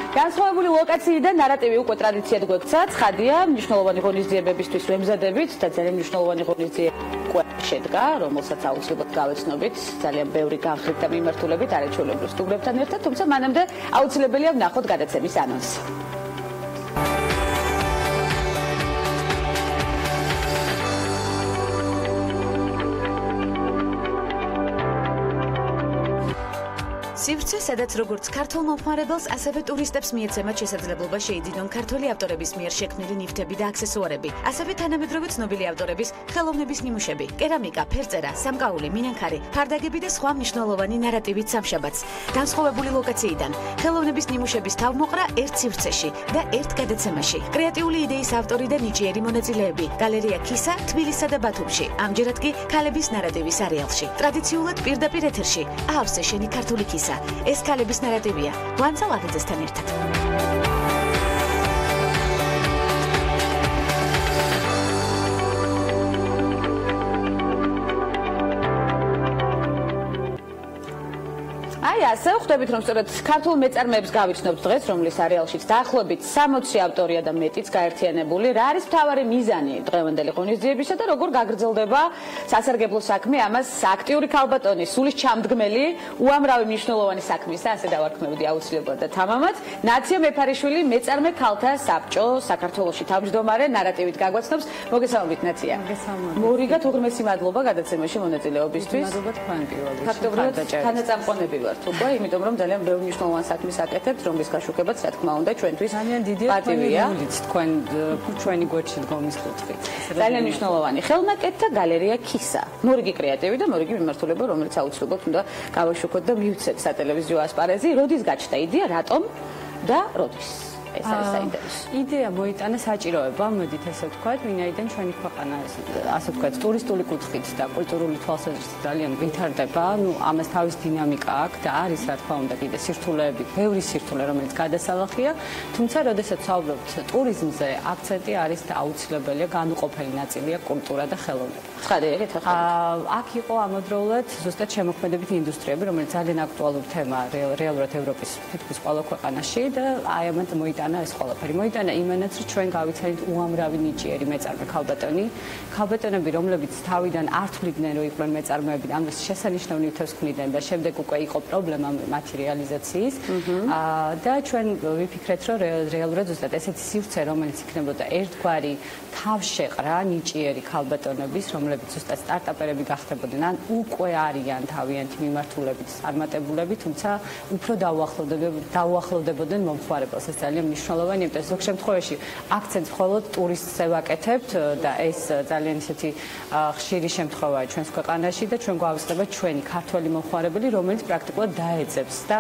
განსხვავებული ლოკაციიდან ნარატივი უკვე ტრადიციად გვექცა, ცხადია, მნიშვნელოვანი ღონისძიებებისთვის ვემზადებით და ძალიან მნიშვნელოვანი ღონისძიებები უკვე შედგა, რომელსაც აუცილებლად გავეცნობით, ძალიან ბევრი განხრით და მიმართულებით არაჩვეულებრივ სტუმრებთან ერთად, თუმცა მანამდე აუცილებელია ვნახოთ გადაცემის ანონსი. სივრცე, სადაც როგორც ქართულ მომხმარებელს, ასევე ტურისტებს მიეცემათ შესაძლებლობა შეიძინონ ქართველი ავტორების მიერ შექმნილი ნივთები და აქსესუარები, ასევე თანამედროვე ცნობილი ავტორების ხელოვნების ნიმუშები, კერამიკა, ფერწერა, სამკაული, მინანქარი, ფარდაგები და სხვა მნიშვნელოვანი ნარატივით სამშაბათს. განსხვავებული ლოკაციიდან ხელოვნების ნიმუშების თავმოყრა ერთ სივრცეში და ერთ გადაცემაში. კრეატიული იდეის ავტორი და ნიჭიერი მონაწილეები. გალერეა ქისა, თბილისსა და ბათუმში. ამჯერად კი ქალების ნარატივის არეალში. ტრადიციულად პირდაპირ ეთერში. აავსე შენი ქართული ქისა. ეს ქალების ნარატივია. ვანცალ აღიძესთან ერთად. ასე ხვდებით, რომ სწორედ ქართულ მეწარმეებს გავიცნობთ დღეს, რომლის არეალშიც დაახლოებით 60 ავტორია და მეტიც გაერთიანებული. რა არის მთავარი მიზანი დღევანდელი ღონისძიებისა და როგორ გაგრძელდება სასარგებლო საქმე, ამას აქტიური ქალბატონი, სულის ჩამდგმელი, უამრავი მნიშვნელოვანი საქმისა, ასე დავარქმევდი აუცილებლად და თამამად. ნაცია მეფარიშვილი, მეწარმე ქალთა საბჭო საქართველოში თავმჯდომარე ნარატივით გაგვაცნობს. მოგესალმებით, ნაცია. მოგესალმებით. უღრმესი მადლობა გადაცემაში მონაწილეობისთვის. მადლობა თქვენ პირველად. ფაქტობრივად თანაწამყვანები ვართ. იმიტომ რომ ძალიან ბევრი მნიშვნელოვანი საქმის აკეთებთ, რომლის გაშუქებაც, რა თქმა უნდა, ჩვენთვის ძალიან დიდია თქვენ ჩვენი გვერდში დგომის კუთხით. ძალიან მნიშვნელოვანი ხელნაკეთთა გალერეა ქისა. მორიგი კრეატივი და მორიგი მიმართულება, რომელიც აუცილებლად უნდა გავაშუქოთ და მივცეთ სატელევიზიო ასპარეზი. როდის გაჩნდა იდეა, რატომ და როდის? ეს არის საინტერესო. იდეა მოიტანა საჭიროება, მოდით ესე ვთქვათ, ვინაიდან ჩვენი ქვეყანა ასე ვთქვათ, ტურისტული კუთხით და კულტურული თვალსაზრისით ძალიან ვითარდება. ამას თავის დინამიკა აქვს და არის, რა თქმა უნდა, კიდე სირთულეები, ბევრი სირთულე, რომელიც გადასალახია, თუმცა, როდესაც ვსაუბრობთ ტურიზმზე, აქცენტი არის და აუცილებელია განუყოფელი ნაწილია კულტურა და ხელოვნება. აქ იყო ამავდროულად ზუსტად შემოქმედებითი ინდუსტრიები, რომელიც ძალიან აქტუალური თემაა რეალურად ევროპის თითქმის ყველა ქვეყანაში და აი ამათ მოიტანა ეს ყველაფერი. მოიტანა იმანაც, რომ ჩვენ გავიცანით უამრავი ნიჭიერი მეწარმე ქალბატონები, რომლებიც თავიდან არ თვლიდნენ, რომ იყვნენ მეწარმეები, ამას შესანიშნავ ნივთებს ქმნიდნენ და შემდეგ უკვე იყო პრობლემა მათი რეალიზაციის. და ჩვენ ვიფიქრეთ, რომ რეალურად ზუსტად ესეთი სივრცე, რომელიც იქნებოდა ერთგვარი თავშეყრა ნიჭიერი ქალბატონების, რომლებიც ზუსტად სტარტაპერები გახდებოდნენ, ან უკვე არიან თავიანთი მიმართულებით წარმატებულები, თუმცა უფრო დაუახლოვდებოდნენ მომხმარებელს. ეს ძალიან მნიშვნელოვანია, იმიტომ რომ ზოგ შემთხვევაში აქცენტს მხოლოდ ტურისტს ევაკეთებთ და ეს ძალიან ისეთი ხშირი შემთხვევაა ჩვენს ქვეყანაში და ჩვენ გვავსდება ჩვენი ქართველი მომხმარებელი, რომელიც პრაქტიკულად დაეძებს და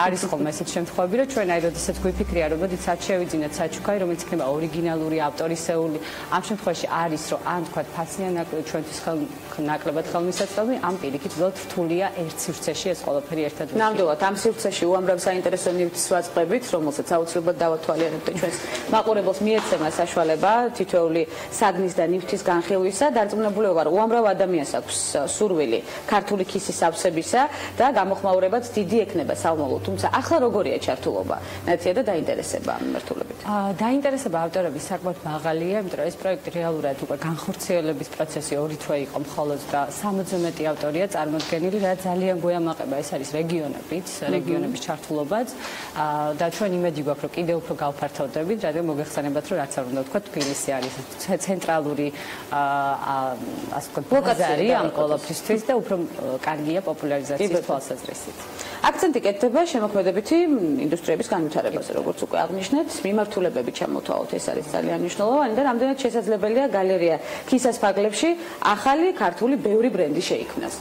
არის ხოლმე ესეთი შემთხვევები, რომ ჩვენ აი როდესაც გვიფიქრია, რომ მოდით სად შევიძინოთ საჩუქარი, რომელიც იქნება ორიგინალური, ავტორისეული, ამ შემთხვევაში არის, რომ ან თქვა ფასიან ჩვენთვის ნაკლებად ხელმისაწვდომი, ამ პირიქით ვლოდ რთულია ერთ სივრცეში ეს ყველაფერი ერთად. ნამდვილად, ამ სივრცეში უამრავ საინტერესო ნივთს ვაწყდებით, რომელსაც აუცილებლად დავათვალიერებთ და ჩვენს მაყურებელს მიეცემა საშუალება თითოეული საგნის და ნივთის განხილვისა. დარწმუნებული ვარ, უამრავ ადამიანს აქვს სურვილი ქართული ქისის ავსებისა და გამოხმაურებაც დიდი ექნება სამომავლოდ. თუმცა ახლა როგორია ჩართულობა, ნაცია და დაინტერესება ამ მიმართულებით? დაინტერესება ავტორების საკმაოდ მაღალია, იმიტომ რომ ეს პროექტი რეალურად უკვე განხორციელების პროცესი 2 თვე იყო მხოლოდ და 60-ზე მეტი ავტორია წარმოდგენილი, რაც ძალიან გვეამაყება, ეს არის რეგიონების ჩართულობაც და ჩვენ იმედი გვაქვს, რომ კიდევ უფრო გავფართოვდებით, რადგან მოგეხსენებათ, რომ რაც არ უნდა ვთქვა, თბილისი არის ცენტრალური ასე ვთქვათ, ბაზარი ამ ყველაფრისთვის და უფრო კარგია პოპულარიზაციის თვალსაზრისით. აქცენტი კეთდება შემოქმედებითი ინდუსტრიების განვითარებაზე, როგორც უკვე აღნიშნეთ, მიმართულებები ჩამოთვალოთ, ეს არის ძალიან მნიშვნელოვანი და რამდენად შესაძლებელია გალერეა ქისას ფარგლებში ახალი ქართული ბევრი ბრენდი შეიქმნას.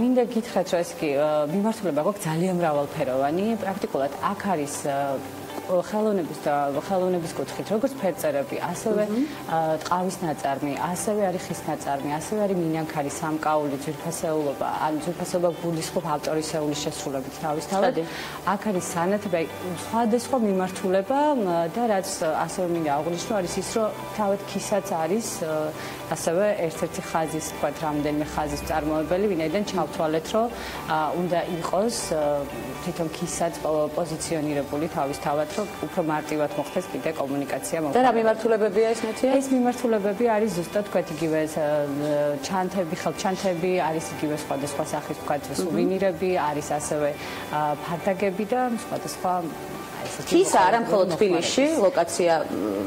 მინდა გითხრათ, რომ ეს კი მიმართულება გვაქვს ძალიან მრავალფეროვანი, პრაქტიკულად აქ არის ხელოვნების კუთხით, როგორც ფერწერები, ასევე ტყავის ნაწარმი, ასევე არის ხის ნაწარმი, ასევე არის მინანქარი, სამკაული, ძვირფასეულობა, ან ძვირფასეულობა გულისხმობ ავტორისეული შესრულებით თავისთავად. აქ არის სანათები, სხვადასხვა მიმართულება და რაც ასევე მინდა აღვნიშნო, არის ის, რომ თავად ქისაც არის ასევე ერთ-ერთი ხაზის, თქვათ, რამდენიმე ხაზის წარმოებელი, ვინაიდან ჩავთვალეთ, რომ უნდა იყოს თვითონ ქისაც პოზიციონირებული თავისთავად ვთქვათ, რომ უფრო მარტივად მოხდეს კიდე კომუნიკაცია და რა მიმართულებებია ეს ნათია? ეს მიმართულებები არის ზუსტად თქვენ იგივე ჩანთები, ხელჩანთები, არის იგივე სხვადასხვა სახის ვთქვათ სუვენირები, არის ასევე ფარდაგები და სხვადასხვა ის არა მხოლოდ თბილისში, ლოკაცია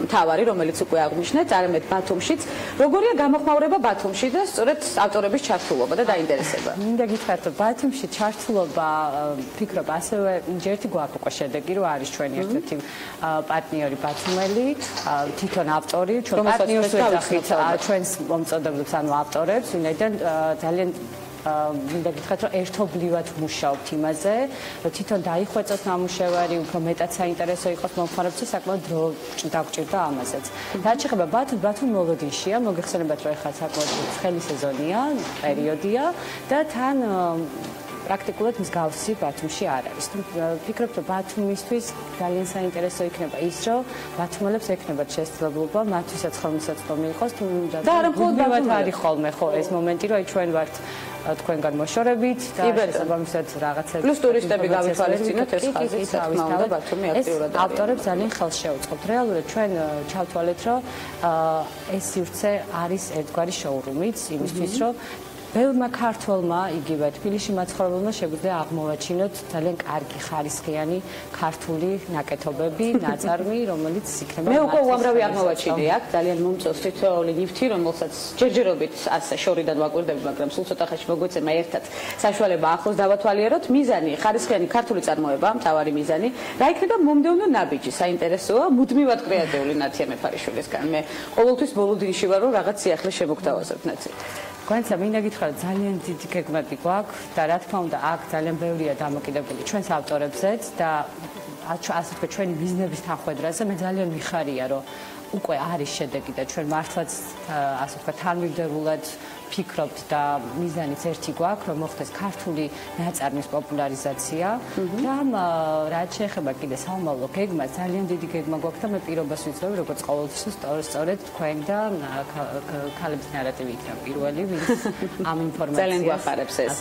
მთავარი, რომელიც უკვე აღნიშნეთ, არამედ ბათუმშიც. როგორია გამოხმაურება ბათუმში და სწორედ ავტორების ჩართულობა და დაინტერესება? მინდა გითხრათ, რომ ბათუმში ჩართულობა, ფიქრობ, ასევე ერთი გვაქვს უკვე შედეგი, რომ არის ჩვენი ერთ-ერთი პარტნიორი ბათუმელი, თვითონ ავტორი, ჩვენ პარტნიორს ვეძახით ჩვენს მომწოდებლებს, ანუ ავტორებს, ვინაიდან ძალიან მინდა გითხრათ, რომ ერთობლივად ვმუშაობთ იმაზე, რომ თვითონ დაიხვეწოთ ნამუშევარი, უფრო მეტად საინტერესო იყოს მომხმარებელს, საკმაოდ დრო დაგვჭირდა ამაზეც. რაც შეეხება ბათუმი მოლოდინშია, მოგეხსენებათ, რომ ეხლა საკმაოდ ცხელი სეზონია, პერიოდია და თან პრაქტიკულად მსგავსი ბათუმში არ არის. ვფიქრობ, რომ ბათუმისთვის ძალიან საინტერესო იქნება ის, რომ ბათუმელებს ექნებათ შესაძლებლობა მათთვისაც ხელმისაწვდომი იყოს, თუმცა და არა მხოლოდ ბათუმელებს არის ხოლმე ხო ეს მომენტი, რომ ჩვენ ვართ თქვენგან მოშორებით და შესაბამისად რაღაცები პლუს ტურისტები გავითვალისწინოთ ეს ხაზი, რა თქმა უნდა, ბათუმი აქტიურად არის. ავტორებს ძალიან ხელს შეუწყობთ. რეალურად ჩვენ ჩავთვალეთ, რომ ეს სივრცე არის ერთგვარი შოურუმიც იმისთვის, რომ ბევრმა ქართველმა, იგივე თბილისში მაცხოვრებელმა შეგვიძლია აღმოვაჩინოთ ძალიან კარგი ხარისხიანი ქართული ნაკეთობები, ნაწარმი, რომელიც იქნება მე უკვე უამრავი აღმოვაჩინე აქ, ძალიან მომწონს თითოეული ნივთი, რომელსაც ჯერჯერობით ასე შორიდან ვაკვირდები, მაგრამ სულ ცოტა ხანში მოგვეცემა ერთად საშუალება ახლოს დავათვალიეროთ. მიზანი, ხარისხიანი ქართული წარმოება, მთავარი მიზანი. რა იქნება მომდევნო ნაბიჯი, საინტერესოა, მუდმივად კრეატიული ნათია მეფარიშვილისგან. მე ყოველთვის ბოლოდინში ვარ, რომ რაღაც სიახლე შემოგთავაზებთ ნაცი. გვანცა მინდა გითხრათ, ძალიან დიდი გეგმები გვაქვს და რა თქმა უნდა, აქ ძალიან ბევრია დამოკიდებული ჩვენს ავტორებზეც და ასე ვთქვათ, ჩვენი ბიზნესის თანხმედრაზე მე ძალიან მიხარია, რომ უკვე არის შედეგი და ჩვენ მართლაც ასე ვთქვათ, თანმიმდევრულად ფიქრობთ და მიზანიც ერთი გვაქვს, რომ მოხდეს ქართული ნაწარმის პოპულარიზაცია და რაც შეეხება კიდე საომავლო გეგმას, ძალიან დიდი გეგმა გვაქვს და მე პირობას ვიწვევ, როგორც ყოველთვის სწორედ თქვენ და ქალების ნარატივი იქნება პირველი, ვინც ამ ინფორმაციას ძალიან გვახარებს ეს.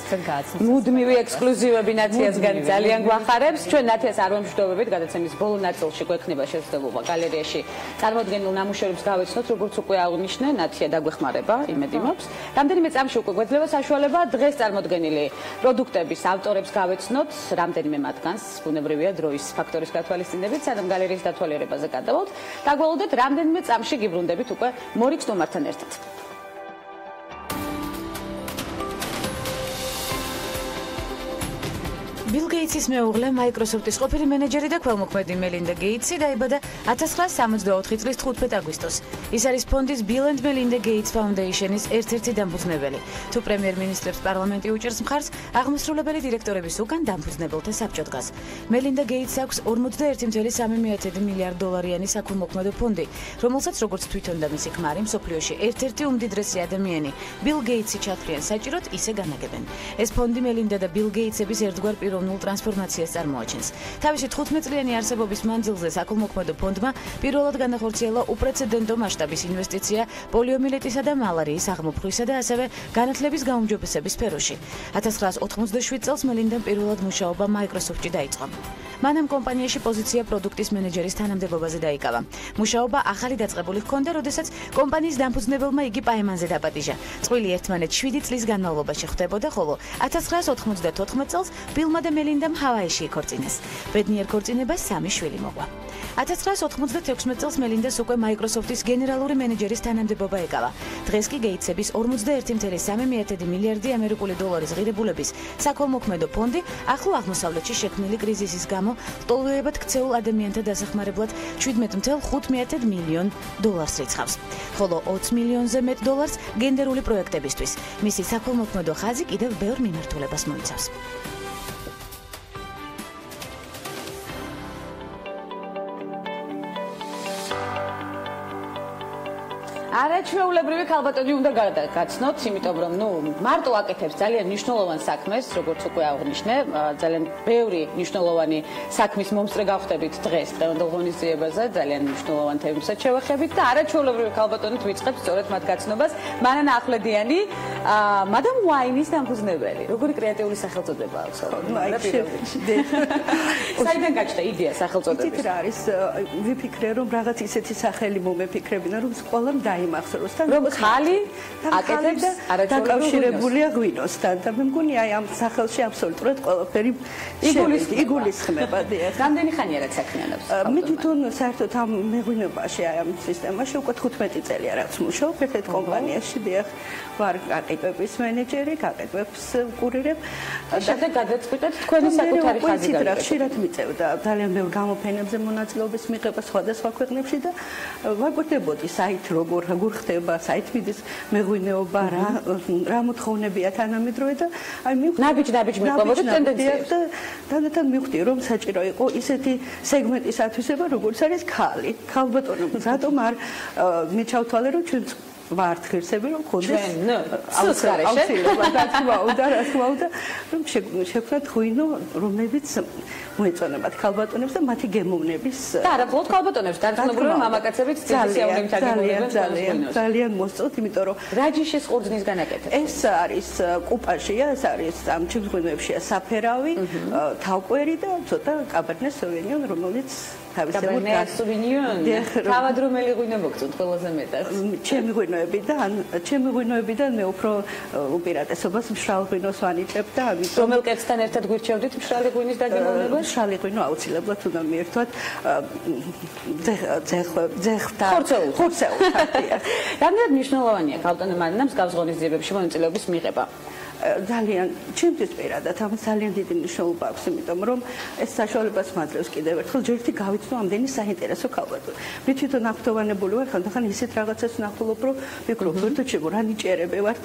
მუდმივი ექსკლუზივები ნაციასგან ძალიან გვახარებს. ჩვენ ნათიას არ ვემშვიდობებით, გადაცემის ბოლო ნაწილში გვექნება შესაძლებლობა გალერეაში წარმოდგენილ ნამუშევრებს გავეცნოთ, როგორც უკვე აღნიშნე, ნათია დაგვეხმარება, იმედი მაქვს. რამდენიმე წამში უკვე გვეძლევა საშუალება დღეს წარმოდგენილი პროდუქტების ავტორებს გავეცნოთ, რამდენიმე მათგანს, ბუნებრივია დროის ფაქტორის გათვალისწინებით, სანამ გალერეის დათვალიერებაზე გადავალთ, დაგვალოდეთ რამდენიმე წამში გიბრუნდებით უკვე მორიგ სტუმართან ერთად. ბილ გეიცის მეუღლე, მაიკროსოფტის ყოფილი მენეჯერი და ქველმოქმედი მელინდა გეიცი დაიბადა 1964 წლის 15 აგვისტოს. ის არის ფონდის Bill and Melinda Gates Foundation-ის ერთ-ერთი დამფუძნებელი. თუ პრემიერ-მინისტრებს პარლამენტი უჭერს მხარს, აღმასრულებელი დირექტორების უკან დამფუძნებელთა საბჭო დგას. მელინდა გეიცს აქვს 41.3 მილიარდ დოლარიანი საქველმოქმედო ფონდი, რომელსაც როგორც თვითონ და მისი ქმარი მსოფლიოში ერთ-ერთი უმდიდრესი ადამიანი, ბილ გეიცი ჩათვლიან საჭიროდ ისე განაგებენ. ეს ფონდი მელინდა და ბილ გეიცების ერთგვარ პიროვნულ ტრანსფორმაციას წარმოაჩენს. თავისი 15 წლიანი არსებობის მანძილზე საქველმოქმედო ფონდმა პირველად განახორციელა უპრეცედენტო მასშტაბის ინვესტიცია პოლიომიელიტისა და მალარიის აღმოფხვისა და ასევე განათლების გაუმჯობესების სფეროში. 1987 წელს მელინდამ პირველად მუშაობა Microsoft-ში დაიწყო. მანამ კომპანიაში პოზიცია პროდუქტის მენეჯერის თანამდებობაზე დაიკავა. მუშაობა ახალი დაწყებული ჰქონდა, როდესაც კომპანიის დამფუძნებელმა იგი პაემანზე დაპატიჟა. წყვილი ერთმანეთს 7 წლის განმავლობაში ხვდებოდა, ხოლო 1994 წელს ბილმა და მელინდამ ჰავაიში იქორწინეს. ბედნიერ ქორწინებას 3 შვილი მოყვა. 1996 წელს მელინდას უკვე Microsoft-ის გენერალური მენეჯერის თანამდებობა ეკავა. დღეს კი გეიცების 41.3 მილიარდი ამერიკული დოლარის ღირებულების საქველმოქმედო ფონდი ახლო აღმოსავლეთში შექმნილი კრიზისის გამო ლტოლვილებად ქცეულ ადამიანთა დასახმარებლად 17.5 მილიონ დოლარს რიცხავს. ხოლო 20 მილიონზე მეტ დოლარს გენდერული პროექტებისთვის. მისი საქველმოქმედო ხაზი კიდევ ბევრ მიმართულებას მოიცავს. არაჩვეულებრივი ქალბატონი უნდა გაცნოთ, იმიტომ რომ მარტო აკეთებს ძალიან მნიშვნელოვან საქმეს, როგორც უკვე აღნიშნე, ძალიან ბევრი მნიშვნელოვანი საქმის მომსწრე გავხდებით დღეს დღევანდელ ღონისძიებაზე, ძალიან მნიშვნელოვან თემებსაც შევეხებით და არაჩვეულებრივი ქალბატონით ვიწყებთ სწორედ მათ გაცნობას. მანანა ახვლედიანი, მადამ ვაინის დამფუძნებელი. როგორი კრეატიული სახელწოდება აქვს? საიდან გაჩნდა იდეა სახელწოდების? იცით რა არის, ვიფიქრე რომ რაღაც ისეთი სახელი მომეფიქრებინა, რომ სკოლამ დაიმახსოვროს და რომ ხალი აკეთებს დაკავშირებულია ღვინოსთან და მე მგონი აი ამ სახელში აბსოლუტურად ყველაფერი იგულისხმება. რამდენი ხანია რაც საქმიანობს? მე თვითონ საერთოდ ამ მეღვინებაში აი ამ სისტემაში უკვე 15 წელია რაც მუშაობ ერთ კომპანიაში, დიახ, ვარ გაყიდვების მენეჯერი, გაყიდვებს ვკურირებ. შემდეგ გადაწყვეტეთ თქვენი საკუთარი ხაზი გაიგეთ. ხშირად მიწევდა ძალიან ბევრ გამოფენებზე მონაწილეობის მიღება სხვადასხვა ქვეყნებში და ვაკვირდებოდი საით როგორ ხდება, საით მიდის მეღვინეობა, რა მოთხოვნებია თანამედროვე და აი ნაბიჯ მიყვებოდით ტენდენციებს და თანდათან მივხვდი რომ საჭირო იყო ისეთი სეგმენტის ათვისება როგორც არის ხალი, ქალბატონები. რატომ არ მე ჩავთვალე რომ ჩვენ ვართ ღირსები რომ ხოდეს აუცილებლად რა თქმა უნდა რომ შექმნათ ღვინო რომლებიც მოეწონებათ ქალბატონებს და მათი გემოვნების და არა მხოლოდ ქალბატონებს დარწმუნებული მამაკაცებიც ცივსიავნებით აგებოდნენ ძალიან მოსწონთ იმიტომ რომ რა ჯიშის ყურძნისგან აკეთებს ეს არის კუპაშია ეს არის ამ ჩიბს ღვინოებშია საფერავი თავკვერი და ცოტა კაბერნე სოვინიონ რომელიც კაბერნე სოვინიონ თავად რომელი ღვინო მოგწონთ ყველაზე მეტად ჩემი ღვინოებიდან მე უფრო უპირატესობას მშრალ ღვინოს ვანიჭებ და ამიტომ რომელ კეცთან ერთად გვირჩევდით მშრალი ღვინის დაგემოვნებას? მშრალი ღვინო აუცილებლად უნდა მიერთვათ ძეხთან ხორცეულთან. რამდენად მნიშვნელოვანია ქალბატონებმა მსგავს ღონისძიებებში მონაწილეობის მიღება? ძალიან ჩემთვის პირადად ამას ძალიან დიდი მნიშვნელობა აქვს იმიტომ რომ ეს საშუალებას მაძლევს კიდევ ერთხელ ჯერთი გავიცნო ამდენი საინტერესო ქალბატონი. მე თვითონ აქტოვანებული ვარ ხანდახან ისეთ რაღაცას ვნახულობ რომ ვიკრობ ვერტოჩებო რა ნიჭერები ვართ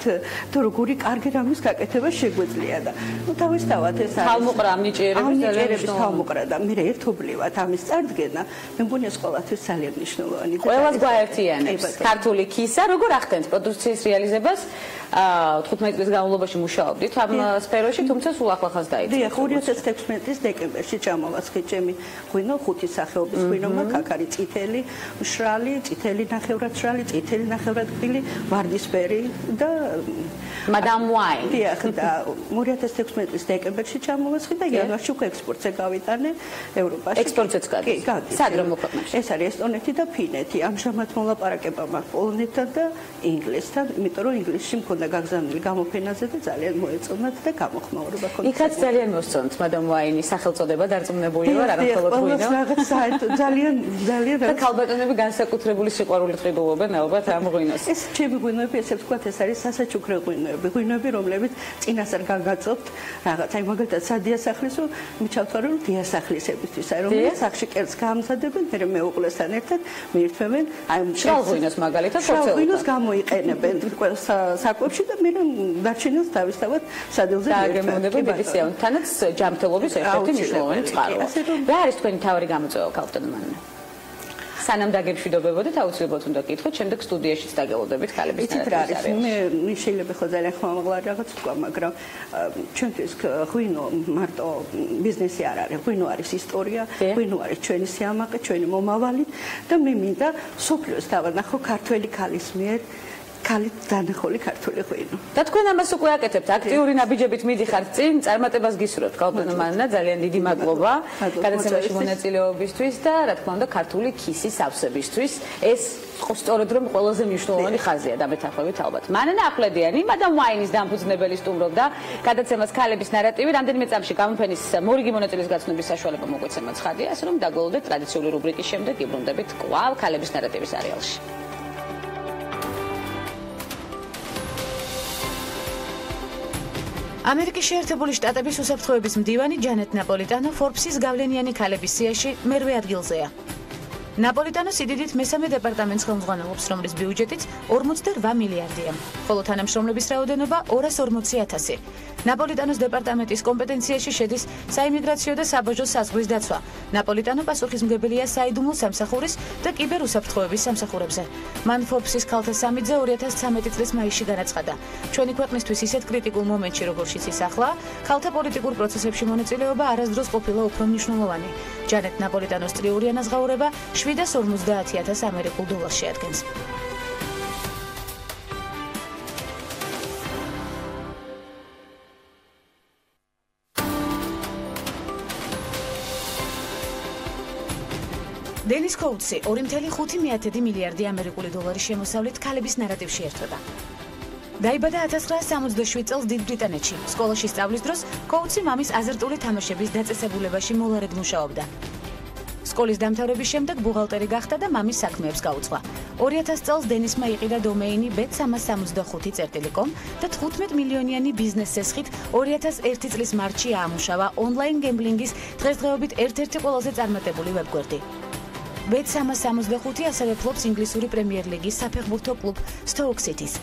თუ როგორი კარგი რამის გაკეთება შეგვეძლია და თავისთავად ეს არის თავმოყრა ამ ნიჭიერების თავმოყრა და მე ერთობლივად ამის წარდგენა მე მგონი ეს ყველასთვის ძალიან მნიშვნელოვანი და ყველას გვაერთიანებს ქართული ქისა როგორ ახდენთ პროდუქციის რეალიზებას 15 წლის განმავლობაში მუშაობდით ამ სფეროში, თუმცა სულ ახლახანს დაიწყეთ. დიახ, 2016 წლის დეკემბერში ჩამოვასხეთ ჩემი ღვინო, ხუთი სახეობის ღვინო მაქვს, აქ არის წითელი, მშრალი, წითელი ნახევრად მშრალი, წითელი ნახევრად რბილი, ვარდისფერი და მადამ ვაინ. დიახ, და 2016 წლის დეკემბერში ჩამოვასხეთ და იანვარში უკვე ექსპორტზე გავიტანე ევროპაში. ექსპორტზეც გადის. სად რომ მოქვეყნებთ? ეს არის ესტონეთი და ფინეთი. ამჟამად მოლაპარაკება მაქვს პოლონეთთან და ინგლისთან, იმიტომ რომ ინგლისში მქონდა გაგზავნილი გამოფენაზე და ძალიან მოეწონათ და გამოხმაურება ქონდა. იქაც ძალიან მოსწონთ მადამ ვაინის სახელწოდება დარწმუნებული ვარ, არა მხოლოდ ღვინო. ძალიან და ქალბატონები განსაკუთრებული სიყვარულით ყიდულობენ ალბათ ამ ღვინოს. ეს ჩემი ღვინოები, ესე ვთქვათ, ეს არის სასაჩუქრე ღვინოები. ღვინოები, რომლებიც წინასწარ გაგაწობთ რაღაც, აი მაგალითად სადიასახლის, მე ჩავთვალე რომ დიასახლისებისთვის, აი რომელიც სახში კერძს გაამზადებენ, მე მეუღლესთან ერთად მიირთმევენ, აი მშრალ ღვინოს მაგალითად ხორცეულს. ღვინოს გამოიყენებენ საკვებში და მე დარჩენილს თავისთავად სადილზე დააგემოვნებენ ბედისიავნით. თანაც ჯანმრთელობის ერთ-ერთი მნიშვნელოვანი წყაროა. რა არის თქვენი თავარი გამოწვევა ქალბატონებმა? სანამ დაგემშვიდობებოდით, აუცილებლად უნდა გკითხოთ, შემდეგ სტუდიაშიც დაგელოდებით ქალების ნარატივის. მე შეიძლება ხო ძალიან ხმამაღლარი რაღაც თქვა, მაგრამ ჩვენთვის ღვინო მარტო ბიზნესი არ არის. ღვინო არის ისტორია, ღვინო არის ჩვენი სიამაყე, ჩვენი მომავალი და მე მინდა სოფლიოს დავანახო ქართველი ქალის მიერ ქალით დანახული ქართული ღვინო. და თქვენ ამას უკვე აკეთებთ, აქტიური ნაბიჯებით მიდიხართ წინ, წარმატებას გისურვებთ ქალბატონებმა, ძალიან დიდი მადლობა გადაცემაში მონაწილეობისთვის და რა თქმა უნდა ქართული ქისის ავსებისთვის. ეს სწორედ რომ ყველაზე მნიშვნელოვანი ხაზია დამეთანხმებით ალბათ. მანანა ახვლედიანი, მადამ ვაინის დამფუძნებელი სტუმრობდა გადაცემას ქალების ნარატივი, რამდენიმე წამში გამოფენის მორიგი მონაწილეს გაცნობის საშუალება მოგვეცემა ცხადია, ასე რომ დაგველოდეთ ტრადიციული რუბრიკის შემდეგ იბრუნდებით კვლავ ქალების ნარატივის არეალში. ამერიკის შეერთებული შტატების უსაფრთხოების მდივანი ჯანეტ ნაპოლიტანო Forbes-ის გავლენიანი ქალების სიაში მერვე ადგილზეა. ნაპოლიტანო სიდიდით მესამე დეპარტამენტს ხელმძღვანელობს, რომლის ბიუჯეტიც 48 მილიარდია, ხოლო თანამშრომლების რაოდენობა 240,000. ნაპოლიტანოს დეპარტამენტის კომპეტენციაში შედის საიმიგრაციო და საბაჟო საზღვრის დაცვა. ნაპოლიტანო პასუხისმგებელია საიდუმლო სამსახურის და კიბერუსაფრთხოების სამსახურებზე. მან Forbes-ის ქალთა სამიძე 2013 წლის მაისში განაცხადა. ჩვენი ქვეყნისთვის ისეთ კრიტიკულ მომენტში, როგორშიც ის ახლა, ქალთა პოლიტიკურ პროცესებში მონაწილეობა არასდროს ყოფილა უფრო მნიშვნელოვანი. ჯანეტ ნაპოლიტანოს წლიური ანაზღაურება 750,000 ამერიკულ დოლარს შეადგენს. დენის კოუთსი 2.5 მილიარდი ამერიკული დოლარის შემოსავლით ქალების ნარატივში ერთვება. დაიბადა 1967 წელს დიდ ბრიტანეთში. სკოლაში სწავლის დროს კოუთსი მამის აზარტული თამაშების დაწესებულებაში მოლარედ მუშაობდა. სკოლის დამთავრების შემდეგ ბუღალტერი გახდა და მამის საქმეებს გაუძღვა. 2000 წელს დენისმა იყიდა დომეინი bet365.com და 15 მილიონიანი ბიზნეს სესხით 2001 წლის მარტში აამუშავა ონლაინ გემბლინგის დღესდღეობით ერთ-ერთი ყველაზე წარმატებული ვებგვერდი. bet365 ასევე ფლობს ინგლისური პრემიერ ლიგის საფეხბურთო კლუბ Stoke City-ს.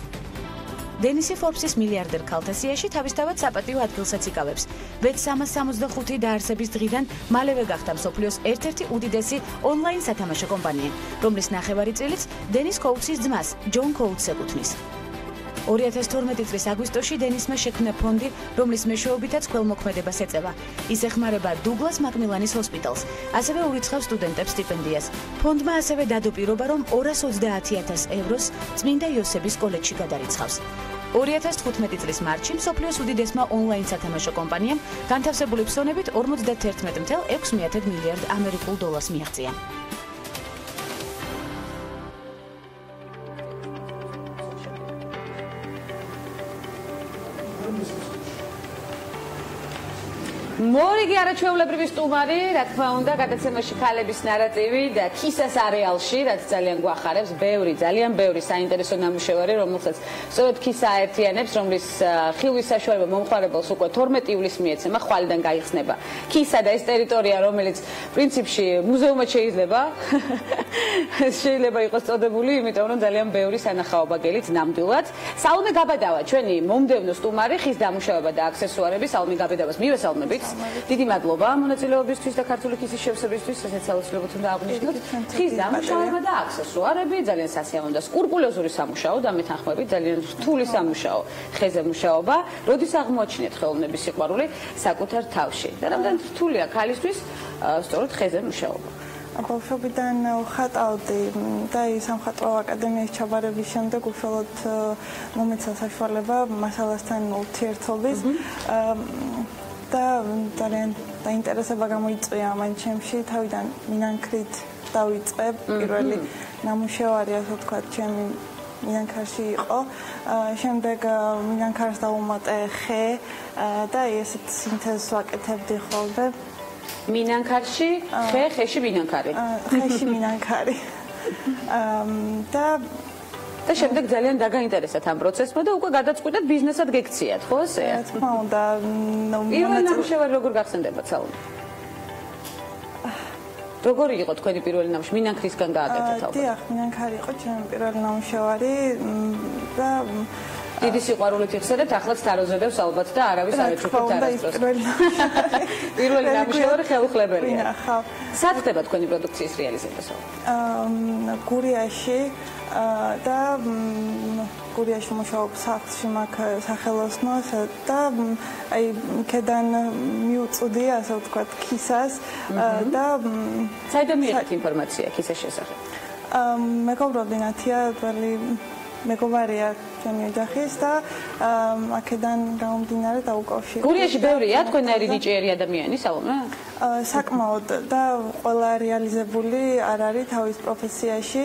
დენისი Forbes-ის მილიარდერ ქალთა სიაში თავისთავად საპატიო ადგილსაც იკავებს. bet365 დაარსების დღიდან მალევე გახდა მსოფლიოს ერთ-ერთი უდიდესი ონლაინ სათამაშო კომპანია, რომლის ნახევარი წილიც დენის კოუთსის ძმას, ჯონ კოუთსს ეკუთვნის. 2012 წლის აგვისტოში დენისმა შექმნა ფონდი, რომლის მეშვეობითაც ქველმოქმედებას ეწევა. ის ეხმარება დუგლას მაკმილანის ჰოსპიტალს, ასევე ურიცხავს სტუდენტებს სტიპენდიას. ფონდმა ასევე დადო პირობა, რომ 230,000 ევროს წმინდა იოსების კოლეჯში გადარიცხავს. 2015 წლის მარტში მსოფლიოს უდიდესმა ონლაინ სათამაშო კომპანიამ განთავსებული ფსონებით 51.6 მილიარდ ამერიკულ დოლარს მიაღწია. მორიგი არაჩვეულებრივი სტუმარი, რა თქმა უნდა, გადაცემაში ქალების ნარატივი და ქისას არეალში, რაც ძალიან გვახარებს, ძალიან ბევრი საინტერესო ნამუშევარი, რომელსაც სწორედ ქისა აერთიანებს, რომლის ხილვის საშუალება მომხმარებელს უკვე 12 ივლისს მიეცემა, ხვალიდან გაიხსნება ქისა და ეს ტერიტორია, რომელიც პრინციპში მუზეუმად შეიძლება იყოს წოდებული, იმიტომ რომ ძალიან ბევრი სანახაობა გელით ნამდვილად. სალომე გაბადავა, ჩვენი მომდევნო სტუმარი, ხის დამუშავება და აქსესუარები, სალომე გაბადავას მივესალმებით. დიდი მადლობა მონაწილეობისთვის და ქართული ქისის შევსებისთვის, რასაც აუცილებლად უნდა აღნიშნოთ. ხის დამუშავება და აქსესუარები, ძალიან სასიამოვნო და სკრუპულოზური სამუშაო და მეთანხმებით ძალიან რთული სამუშაო, ხეზე მუშაობა, როდის აღმოაჩინეთ ხელოვნების სიყვარული საკუთარ თავში. და რამდენად რთულია ქალისთვის სწორედ ხეზე მუშაობა. ბავშვობიდან ვხატავდი და სამხატვრო აკადემიის ჩაბარების შემდეგ უშუალოდ მომეცა საშუალება მასალასთან ურთიერთობის და ძალიან დაინტერესება გამოიწვია მან ჩემში. თავიდან მინანქრით დავიწყე, პირველი ნამუშევარი, ასე ვთქვათ, ჩემი მინანქარში იყო. შემდეგ მინანქარს დავუმატე ხე და ესეთ სინთეზს ვაკეთებდი ხოლმე. მინანქარში ხე, ხეში მინანქარი. ხეში მინანქარი. და შემდეგ ძალიან დაგაინტერესათ ამ პროცესმა და უკვე გადაწყვიტეთ ბიზნესად გექციათ, ხო ესეა? რა თქმა უნდა. პირველი ნამუშევარი როგორ გახსენდება, სალომე? როგორი იყო თქვენი პირველი ნამუშევარი? მინანქრისგან გააკეთეთ ალბათ. დიახ, მინანქარი იყო ჩემი პირველი ნამუშევარი და დიდი სიყვარულით იხსენეთ, ახლაც თაროზედევს ალბათ და არავის არ ეჩვენებთ არასდროს. პირველი ნამუშევარი ხელუხლებელია. სად ხდება თქვენი პროდუქციის რეალიზება? გურიაში და გურიაში მუშაობ სახლში მაქვს სახელოსნოს და აი იქიდან მიუწვდი, ასე ვთქვათ, ქისას და საიდან მიიღეთ ინფორმაცია ქისას შესახებ? მეგობრობდი ნათია, მეგობარია ჩემი ოჯახის და აქედან გამომდინარე დაუკავშირდი. გურიაში ბევრია თქვენაირი ნიჭიერი ადამიანი, სალომე? საკმაოდ და ყველა რეალიზებული არ არის თავის პროფესიაში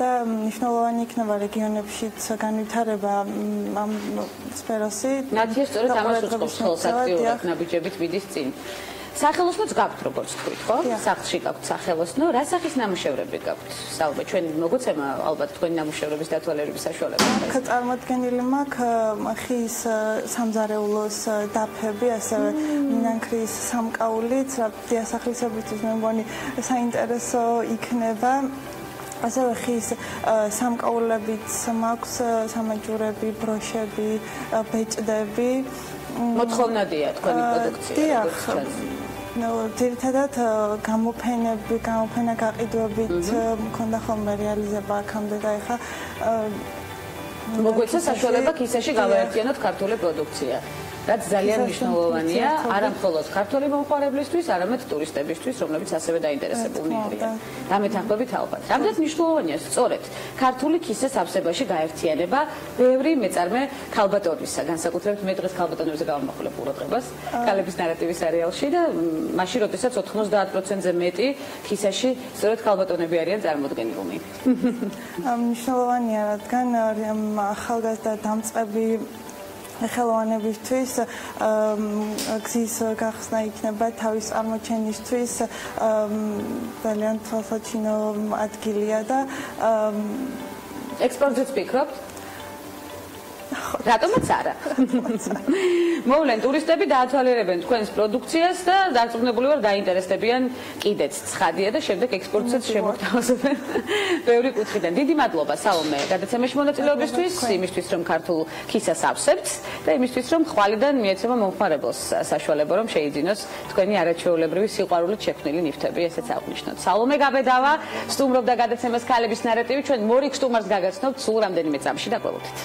და მნიშვნელოვანი იქნება რეგიონებშიც განვითარება ამ სფეროსი. ნათია სწორედ ამას უწყობს ხელს აქტიურად ნაბიჯებით მიდის წინ. სახელოსნოც გაქვთ როგორც თქვით, ხო? სახლში გაქვთ სახელოსნო, რა სახის ნამუშევრები გაქვთ? საუბე ჩვენ მოგოცემა ალბათ თქვენი ნამუშევრების დათვალიერების საშუალება. აქ წარმოდგენილი მაქვს ხის სამზარეულოს დაფები, ასევე მინანქრის სამკაულიც, რა დიასახლისებისთვის მე მგონი საინტერესო იქნება. ასევე ხის სამკაულებიც მაქვს, სამაჯურები, ბროშები, ბეჭდები. მოთხოვნადია თქვენი პროდუქცია. ძირითადად გამოფენა გაყიდვებით მქონდა ხოლმე რეალიზება აქამდე და ეხლა მოგვეცა საშუალება ქისაში გავაერთიანოთ ქართული პროდუქცია. რაც ძალიან მნიშვნელოვანია, არა მხოლოდ ქართველი მომხმარებლისთვის, არამედ ტურისტებისთვის, რომლებიც ასევე დაინტერესებულნი არიან. დამეთანხმებით ალბათ. რამდენად მნიშვნელოვანია სწორედ ქართული ქისის ავსებაში გაერთიანება ბევრი მეწარმე ქალბატონისა, განსაკუთრებით მე დღეს ქალბატონებზე გავამახვილებ ყურადღებას ქალების ნარატივის სერიალში და მაშინ როდესაც 90%-ზე მეტი ქისაში სწორედ ქალბატონები არიან წარმოდგენილნი. მნიშვნელოვანია, რადგან ახალგაზრდა დამწყები ხელოვანებისთვის გზის გახსნა იქნება თავის წარმოჩენისთვის ძალიან თვალსაჩინო ადგილია და ექსპორტზეც ფიქრობთ? რატომაც არა? მოვლენ ტურისტები დაათვალიერებენ თქვენს პროდუქციას და დარწმუნებული ვარ დაინტერესდებიან კიდეც. ცხადია და შემდეგ ექსპორტსაც შემოგთავაზებენ ბევრი კუთხიდან. დიდი მადლობა საომე გადაცემაში მონაწილეობისთვის, იმისთვის რომ ქართულ ქისას ავსებთ და იმისთვის რომ ხვალიდან მიეცემა მომხმარებელს საშუალება რომ შეიძინოს თქვენი არაჩვეულებრივი სიყვარულით შექმნილი ნივთები, ესეც აღვნიშნოთ. საომე გაბედავა სტუმრობდა გადაცემას ქალების ნარატივი, ჩვენ მორიგ სტუმარს გაგაცნობთ სულ რამდენიმე წამში და გველოდით.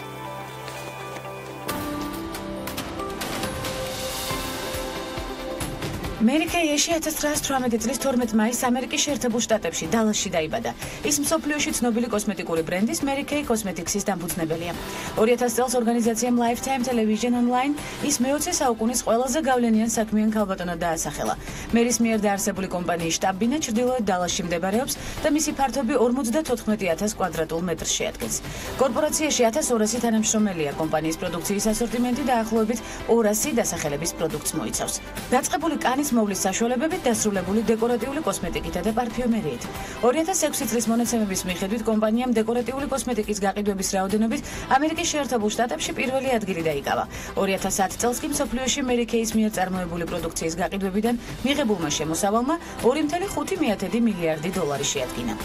მერი კეიში 1918 წლის 12 მაისს ამერიკის შეერთებულ შტატებში დალასში დაიბადა. ის მსოფლიოში ცნობილი კოსმეტიკური ბრენდის მერი კეი კოსმეტიქსის დამფუძნებელია. 2000 წელს ორგანიზაციამ Lifetime Television Online ის მე-20 საუკუნის ყველაზე გავლენიან საქმიან ქალბატონად დაასახელა. მერის მიერ დაარსებული კომპანიის შტაბ-ბინა ჩრდილოეთ დალასში მდებარეობს და მისი ფართობი 54,000 კვადრატულ მეტრს შეადგენს. კორპორაციაში 1200 თანამშრომელია. კომპანიის პროდუქციის ასორტიმენტი დაახლოებით 200 დასახელების პროდუქტს მოიცავს. დაწყებული კანის მოვლის საშუალებებით დასრულებული დეკორატიული კოსმეტიკითა და პარფიუმერიით. 2006 წლის მონაცემების მიხედვით კომპანიამ დეკორატიული კოსმეტიკის გაყიდვების რაოდენობით ამერიკის შეერთებულ შტატებში პირველი ადგილი დაიკავა. 2010 წელს კი მსოფლიოში მერი კეის მიერ წარმოებული პროდუქციის გაყიდვებიდან მიღებულმა შემოსავალმა 2,5 მილიარდი დოლარი შეადგინა.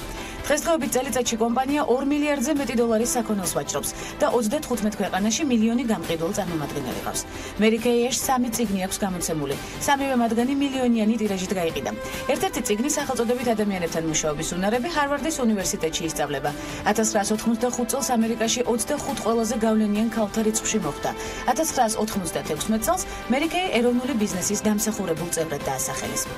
დღესდღეობით წელიწადში კომპანია 2 მილიარდზე მეტი დოლარის საქონელს ვაჭრობს და 35 ქვეყანაში მილიონი გამყიდველ წარმომადგენელი ყავს. მერი კეიში 3 წიგნი აქვს გამოცემული. სამივე მათგანი მილიონიანი ტირაჟით გაიყიდა. ერთ-ერთი წიგნი სახელწოდებით ადამიანებთან მუშაობის უნარები ჰარვარდის უნივერსიტეტში ისწავლება. 1985 წელს ამერიკაში 25 ყველაზე გავლენიან ქალთა რიცხვში მოხვდა. 1996 წელს მერი კეი ეროვნული ბიზნესის დამსახურებულ წევრად დაასახელეს.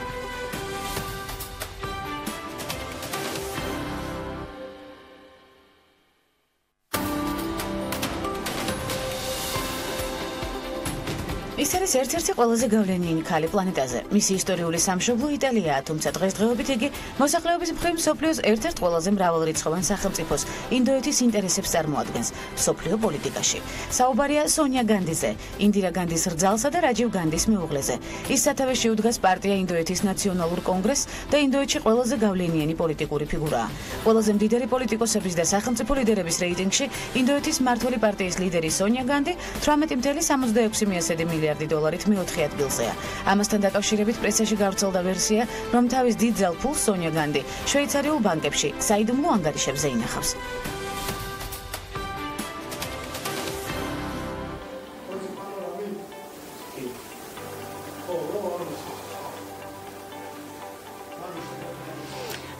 ის არის ერთ-ერთი ყველაზე გავლენიანი ქალი პლანეტაზე. მისი ისტორიული სამშობლო იტალიაა, თუმცა დღესდღეობით იგი მოსახლეობის მხრივ მსოფლიოს ერთ-ერთ ყველაზე მრავალრიცხოვან სახელმწიფოს ინდოეთის ინტერესებს წარმოადგენს მსოფლიო პოლიტიკაში. საუბარია სონია განდიზე, ინდირა განდის რძალსა და რაჯივ განდის მეუღლეზე. ის სათავეში უდგას პარტია ინდოეთის ნაციონალურ კონგრესს და ინდოეთში ყველაზე გავლენიანი პოლიტიკური ფიგურაა. ყველაზე მდიდარი პოლიტიკოსების და სახელმწიფო ლიდერების რეიტინგში ინდოეთის მმართველი პარტიის ლიდერი სონია განდი 18,66 მილიარდი დოლარით მე-4 ადგილზეა. ამასთან დაკავშირებით პრესაში გავრცელდა ვერსია, რომ თავის დიდ ძალ ფულს სონია განდი შვეიცარიულ ბანკებში საიდუმლო ანგარიშებზე ინახავს.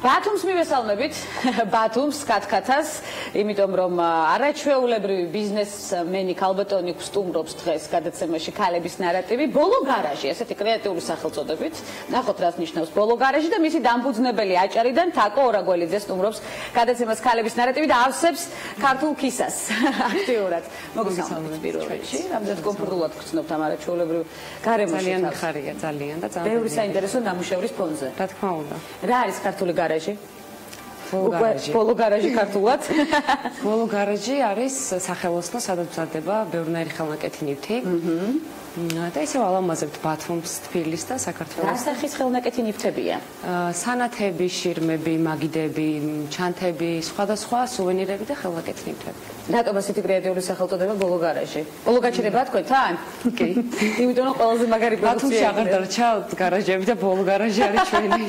ბათუმს მივესალმებით, ბათუმს, კათკათას, იმიტომ რომ არაჩვეულებრივი ბიზნესმენი ქალბატონი სტუმრობს დღეს გადაცემაში ქალების ნარატივი, ბოლო გარაჟი, ესეთი კრეატიული სახელწოდებით. ნახოთ რას ნიშნავს ბოლო გარაჟი და მისი დამფუძნებელი აჭარიდან თაკო ორაგველიძე სტუმრობს გადაცემას ქალების ნარატივი და ავსებს ქართულ ქისას აქტიურად. მოგესალმებით პირველ რიგში, რამდენად კომფორტულად გრძნობთ ამ არაჩვეულებრივ გარემოში. ძალიან ხარია, ძალიან და ძალიან. ბევრი საინტერესო ნამუშევრის ფონზე. რა თქმა უნდა. რა არის ქართული გარაჟი? ბოლო გარაჟი ქართულად. ბოლო გარაჟი არის სახელოსნო, სადაც მზადდება ბევრნაირი ხელნაკეთი ნივთი. და ისევ ალამაზებთ ბათუმს, თბილისს და საქართველოს. რა სახის ხელნაკეთი ნივთებია? სანათები, შირმები, მაგიდები, ჩანთები, სხვადასხვა სუვენირები და ხელნაკეთი ნივთები. რატომ ასეთი კრეატიული სახელწოდება ბოლო გარაჟი? ბოლო გაჩერება თქვენთან? კი. იმიტომ რომ ყველაზე მაგარი ბათუმში აღარ დარჩა გარაჟები და ბოლო გარაჟი არის ჩვენი.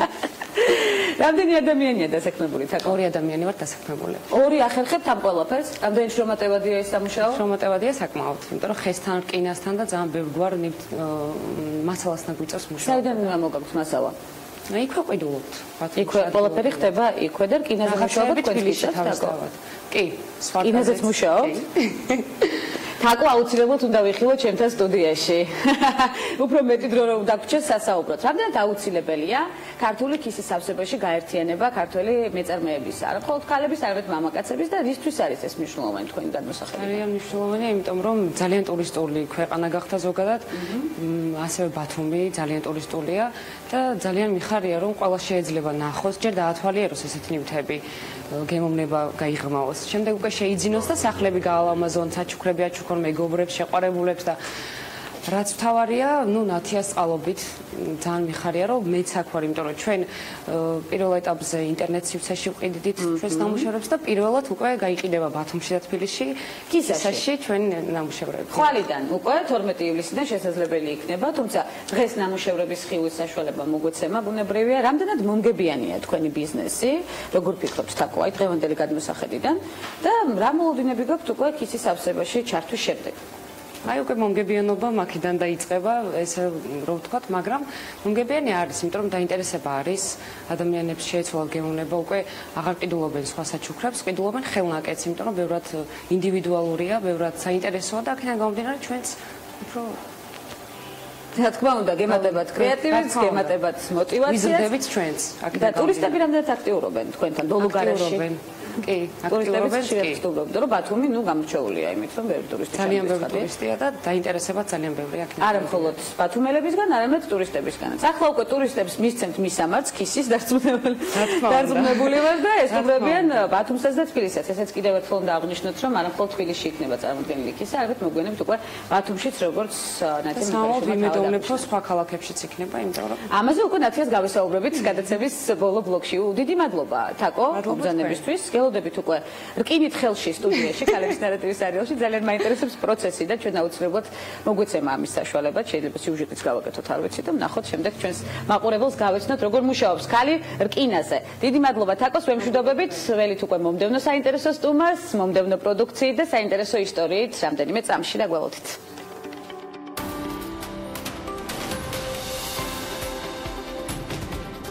რამდენი ადამიანია დასაქმებული თაკო? 2 ადამიანი ვართ დასაქმებული. 2 ახერხებთ ამ ყველაფერს? რამდენი შრომატევადია ეს სამუშაო? შრომატევადია საკმაოდ, იმიტომ რომ ხესთან, რკინასთან და ძალიან ბევრგვარ მასალასთან გვიწევს მუშაობა. საიდან მოგაქვთ მასალა? იქვე ყიდულობთ. იქვე ყველაფერი ხდება იქვე და რკინაზე მუშაობა თქვენთვის თავისთავად. კი, სხვა რკინაზეც მუშაობთ? თაკო აუცილებლად უნდა ვიხილოთ ჩემთან სტუდიაში. უფრო მეტი დრო რომ დაგვრჩეს სასაუბროთ. რამდენად აუცილებელია ქართული ქისის სავსებაში გაერთიანება ქართველი მეწარმეების, არა მხოლოდ ქალების, არამედ მამაკაცების და რისთვის არის ეს მნიშვნელოვანი თქვენი გადმოსახედი? ძალიან მნიშვნელოვანია, იმიტომ რომ ძალიან ტურისტული ქვეყანა გახდა ზოგადად. ასევე ბათუმი ძალიან ტურისტულია და ძალიან მიხარია რომ ყველა შეიძლება ნახოს, ჯერ დაათვალიეროს ესეთი ნივთები. გემოვნება გაიღრმავოს. შემდეგ უკვე შეიძინოს და სახლები გაალამაზონ, საჩუქრები აჩუქონ მეგობრებს, შეყვარებულებს და რაც თავარია, ნათიას წყალობით ძალიან მიხარია, რომ მეც აქ ვარ, იმიტომ რომ ჩვენ პირველ ეტაპზე ინტერნეტ სივრცეში ვყიდით ჩვენს ნამუშევრებს და პირველად უკვე გაიყიდება ბათუმში და თბილისში კისაში ჩვენი ნამუშევრები. ხვალიდან უკვე 12 ივლისიდან შესაძლებელი იქნება, თუმცა დღეს ნამუშევრების ხივის საშუალება მოგვეცემა ბუნებრივია. რამდენად მომგებიანია თქვენი ბიზნესი? როგორ ფიქრობთ თაკო, აი დღევანდელი გადმოსახედიდან და რა მოლოდინები გაქვთ უკვე ქისის სავსებაში ჩართვის შემდეგ? აი უკვე მომგებიანობა მაქედან დაიწყება, ესე რომ ვთქვათ, მაგრამ მომგებიანი არის, იმიტომ რომ დაინტერესება არის, ადამიანებს შეეცვალა გემოვნება, უკვე აღარ ყიდულობენ სხვა საჩუქრებს, ყიდულობენ ხელნაკეთს, იმიტომ რომ ბევრად ინდივიდუალურია, ბევრად საინტერესოა და აქედან გამომდინარე ჩვენც უფრო რა თქმა უნდა, გემატებათ კრეატივიც, გემატებათ მოტივაციას. ვიზრდებით ჩვენც. და ტურისტები რამდენად აქტიურობენ თქვენთან ბოლო გარაში? კი, აქტიურობენ, კი. რომ ბათუმი გამორჩეულია იმით, რომ ბევრი ტურისტი ძალიან ბევრი ტურისტია და დაინტერესება ძალიან ბევრი აქ. არა მხოლოდ ბათუმელებისგან, არამედ ტურისტებისგანაც. ახლა უკვე ტურისტებს მისცემთ მისამართს ქისის დარწმუნებული ვარ და ესწრებიან ბათუმსაც და თბილისსაც. ესეც კიდევ ერთხელ უნდა აღვნიშნოთ, რომ არა მხოლოდ თბილისში იქნება წარმოდგენილი ქისი, არამედ მოგვიანებით უკვე ბათუმშიც როგორც ნათია ვიმედოვნებ, რომ სხვა ქალაქებშიც იქნება, იმიტომ რომ ამაზე უკვე ნათიას გავისაუბრებით გადაცემის ბოლო ბლოკში. დიდი მადლობა თაკო მოგზაურობისთვის. გელოდებით უკვე რკინით ხელში სტუდიაში ქალების ნარატივის სერიალში ძალიან მაინტერესებს პროცესი და ჩვენ აუცილებლად მოგვეცემა ამის საშუალება. შეიძლება სიუჟეტიც გავაკეთოთ, არ ვიცი და ვნახოთ შემდეგ ჩვენს მაყურებელს გავეცნოთ როგორ მუშაობს ქალი რკინაზე. დიდი მადლობა თაკოს, ვემშვიდობებით ველით უკვე მომდევნო საინტერესო სტუმარს, მომდევნო პროდუქციით და საინტერესო ისტორიით რამდენიმე წამში და გველოდით.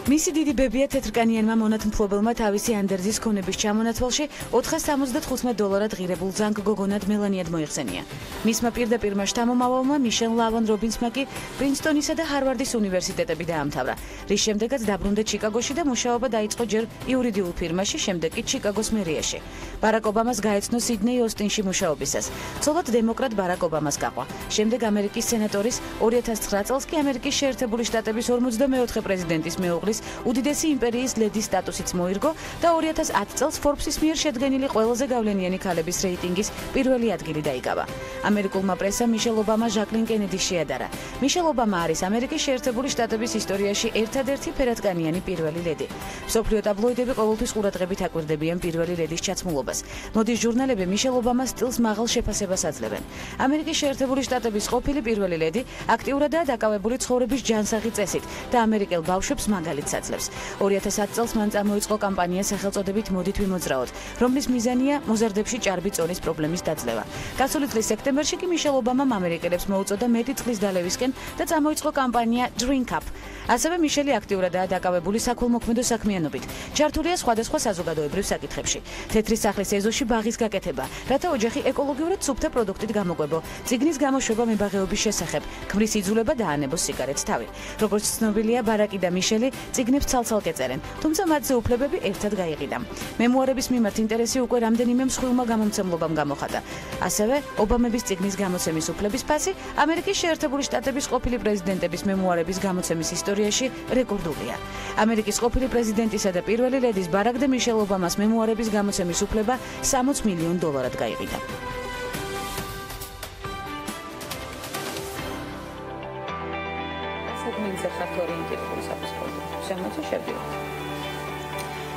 მისი დიდი ბებია თეთრკანიანმა მონათმფლობელმა თავისი ანდერძის ქონების ჩამონათვალში $475 ღირებულ ზანგ გოგონად მელანიად მოიხსენია. მისმა პირდაპირმა შთამომავალმა მიშელ ლავან რობინსმა კი პრინსტონისა და ჰარვარდის უნივერსიტეტები დაამთავრა, რის შემდეგაც დაბრუნდა ჩიკაგოში და მუშაობა დაიწყო ჯერ იურიდიულ ფირმაში, შემდეგ კი ჩიკაგოს მერიაში. ბარაკ ობამას გაეცნო სიდნეი ოსტინში მუშაობისას. ცოლად დემოკრატ ბარაკ ობამას გაყვა. შემდეგ ამერიკის სენატორის 2009 წელს კი ამერიკის შეერთებული შტატების 44 პრეზიდენტის მეუღლის უდიდესი იმპერიის ლედის სტატუსიც მოირგო და 2010 წელს Forbes-ის მიერ შედგენილი ყველაზე გავლენიანი ქალების რეიტინგის პირველი ადგილი დაიკავა. ამერიკულმა პრესამ მიშელ ობამა ჟაკლინ კენედის შეადარა. მიშელ ობამა არის ამერიკის შეერთებული შტატების ისტორიაში ერთადერთი ფერადკანიანი პირველი ლედი. მსოფლიო ტაბლოიდები ყოველთვის ყურადღებით აკვირდებიან პირველი ლედის ჩაცმულობას. მოდის ჟურნალები მიშელ ობამას სტილს მაღალ შეფასებას აძლევენ. ამერიკის შეერთებული შტატების ყოფილი პირველი ლედი აქტიურადაა დაკავებული ცხოვრების ჯანსაღი წესით და ამერიკელ ბავშვებს მაგალითად აძლევს. 2010 წელს მან წამოიწყო კამპანია სახელწოდებით მოდით ვიმოძრაოთ, რომლის მიზანია მოზარდებში ჭარბი წონის პრობლემის დაძლევა. გასული წლის სექტემბერში კი მიშელ ობამამ ამერიკელებს მოუწოდა მეტი წყლის დალევისკენ და წამოიწყო კამპანია Drink Up. ასევე მიშელი აქტიურადაა დაკავებული საქველმოქმედო საქმიანობით. ჩართულია სხვადასხვა საზოგადოებრივ საკითხებში. თეთრი სახლის ეზოში ბაღის გაკეთება, რათა ოჯახი ეკოლოგიურად სუფთა პროდუქტით გამოყვებო, წიგნის გამოშვება მებაღეობის შესახებ, ქმრის იძულება და ანებოს სიგარეტს თავი. როგორც ცნობილია, ბარაკი და მიშელი წიგნებს ცალ-ცალკე წერენ, თუმცა მათზე უფლებები ერთად გაიყიდა. მემუარების მიმართ ინტერესი უკვე რამდენიმე მსხვილმა გამომცემლობამ გამოხატა. ასევე ობამების წიგნის გამოცემის უფლების ფასი ამერიკის შეერთებული შტატების ყოფილი პრეზიდენტების მემუარების გამოცემის ისტორიაში რეკორდულია. ამერიკის ყოფილი პრეზიდენტისა და პირველი ლედის ბარაკ და მიშელ ობამას მემუარების გამოცემის უფლება $60 მილიონ გაიყიდა. როცა შევდივარ.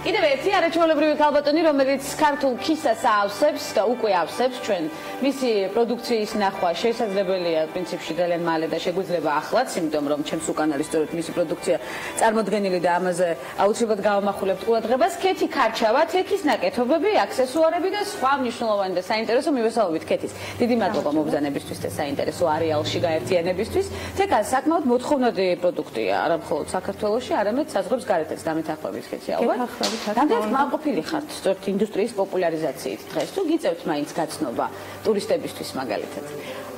კიდევ ერთი არაჩვეულებრივი ქალბატონი, რომელიც ქართულ ქისას ავსებს და უკვე ავსებს ჩვენ მისი პროდუქციის ნახვა შესაძლებელია პრინციპში ძალიან მალე და შეგვიძლია ახლაც, იმიტომ რომ ჩემს უკან არის სწორედ მისი პროდუქცია წარმოდგენილი და ამაზე აუცილებლად გავამახვილებთ ყურადღებას. ქეთი ქარჩავა, თექის ნაკეთობები, აქსესუარები და სხვა მნიშვნელოვანი და საინტერესო მივესალმებით ქეთის. დიდი მადლობა მობრძანებისთვის და საინტერესო არეალში გაერთიანებისთვის. თექა საკმაოდ მოთხოვნადი პროდუქტია, არა მხოლოდ საქართველოში, არამედ საზღვრებს გარეთაც დამეთანხმებით ქეთი ალბათ. Რამდენად მაყოფილი ხართ სწორედ ინდუსტრიის პოპულარიზაციით დღეს თუ გიწევთ მაინც გაცნობა ტურისტებისთვის მაგალითად?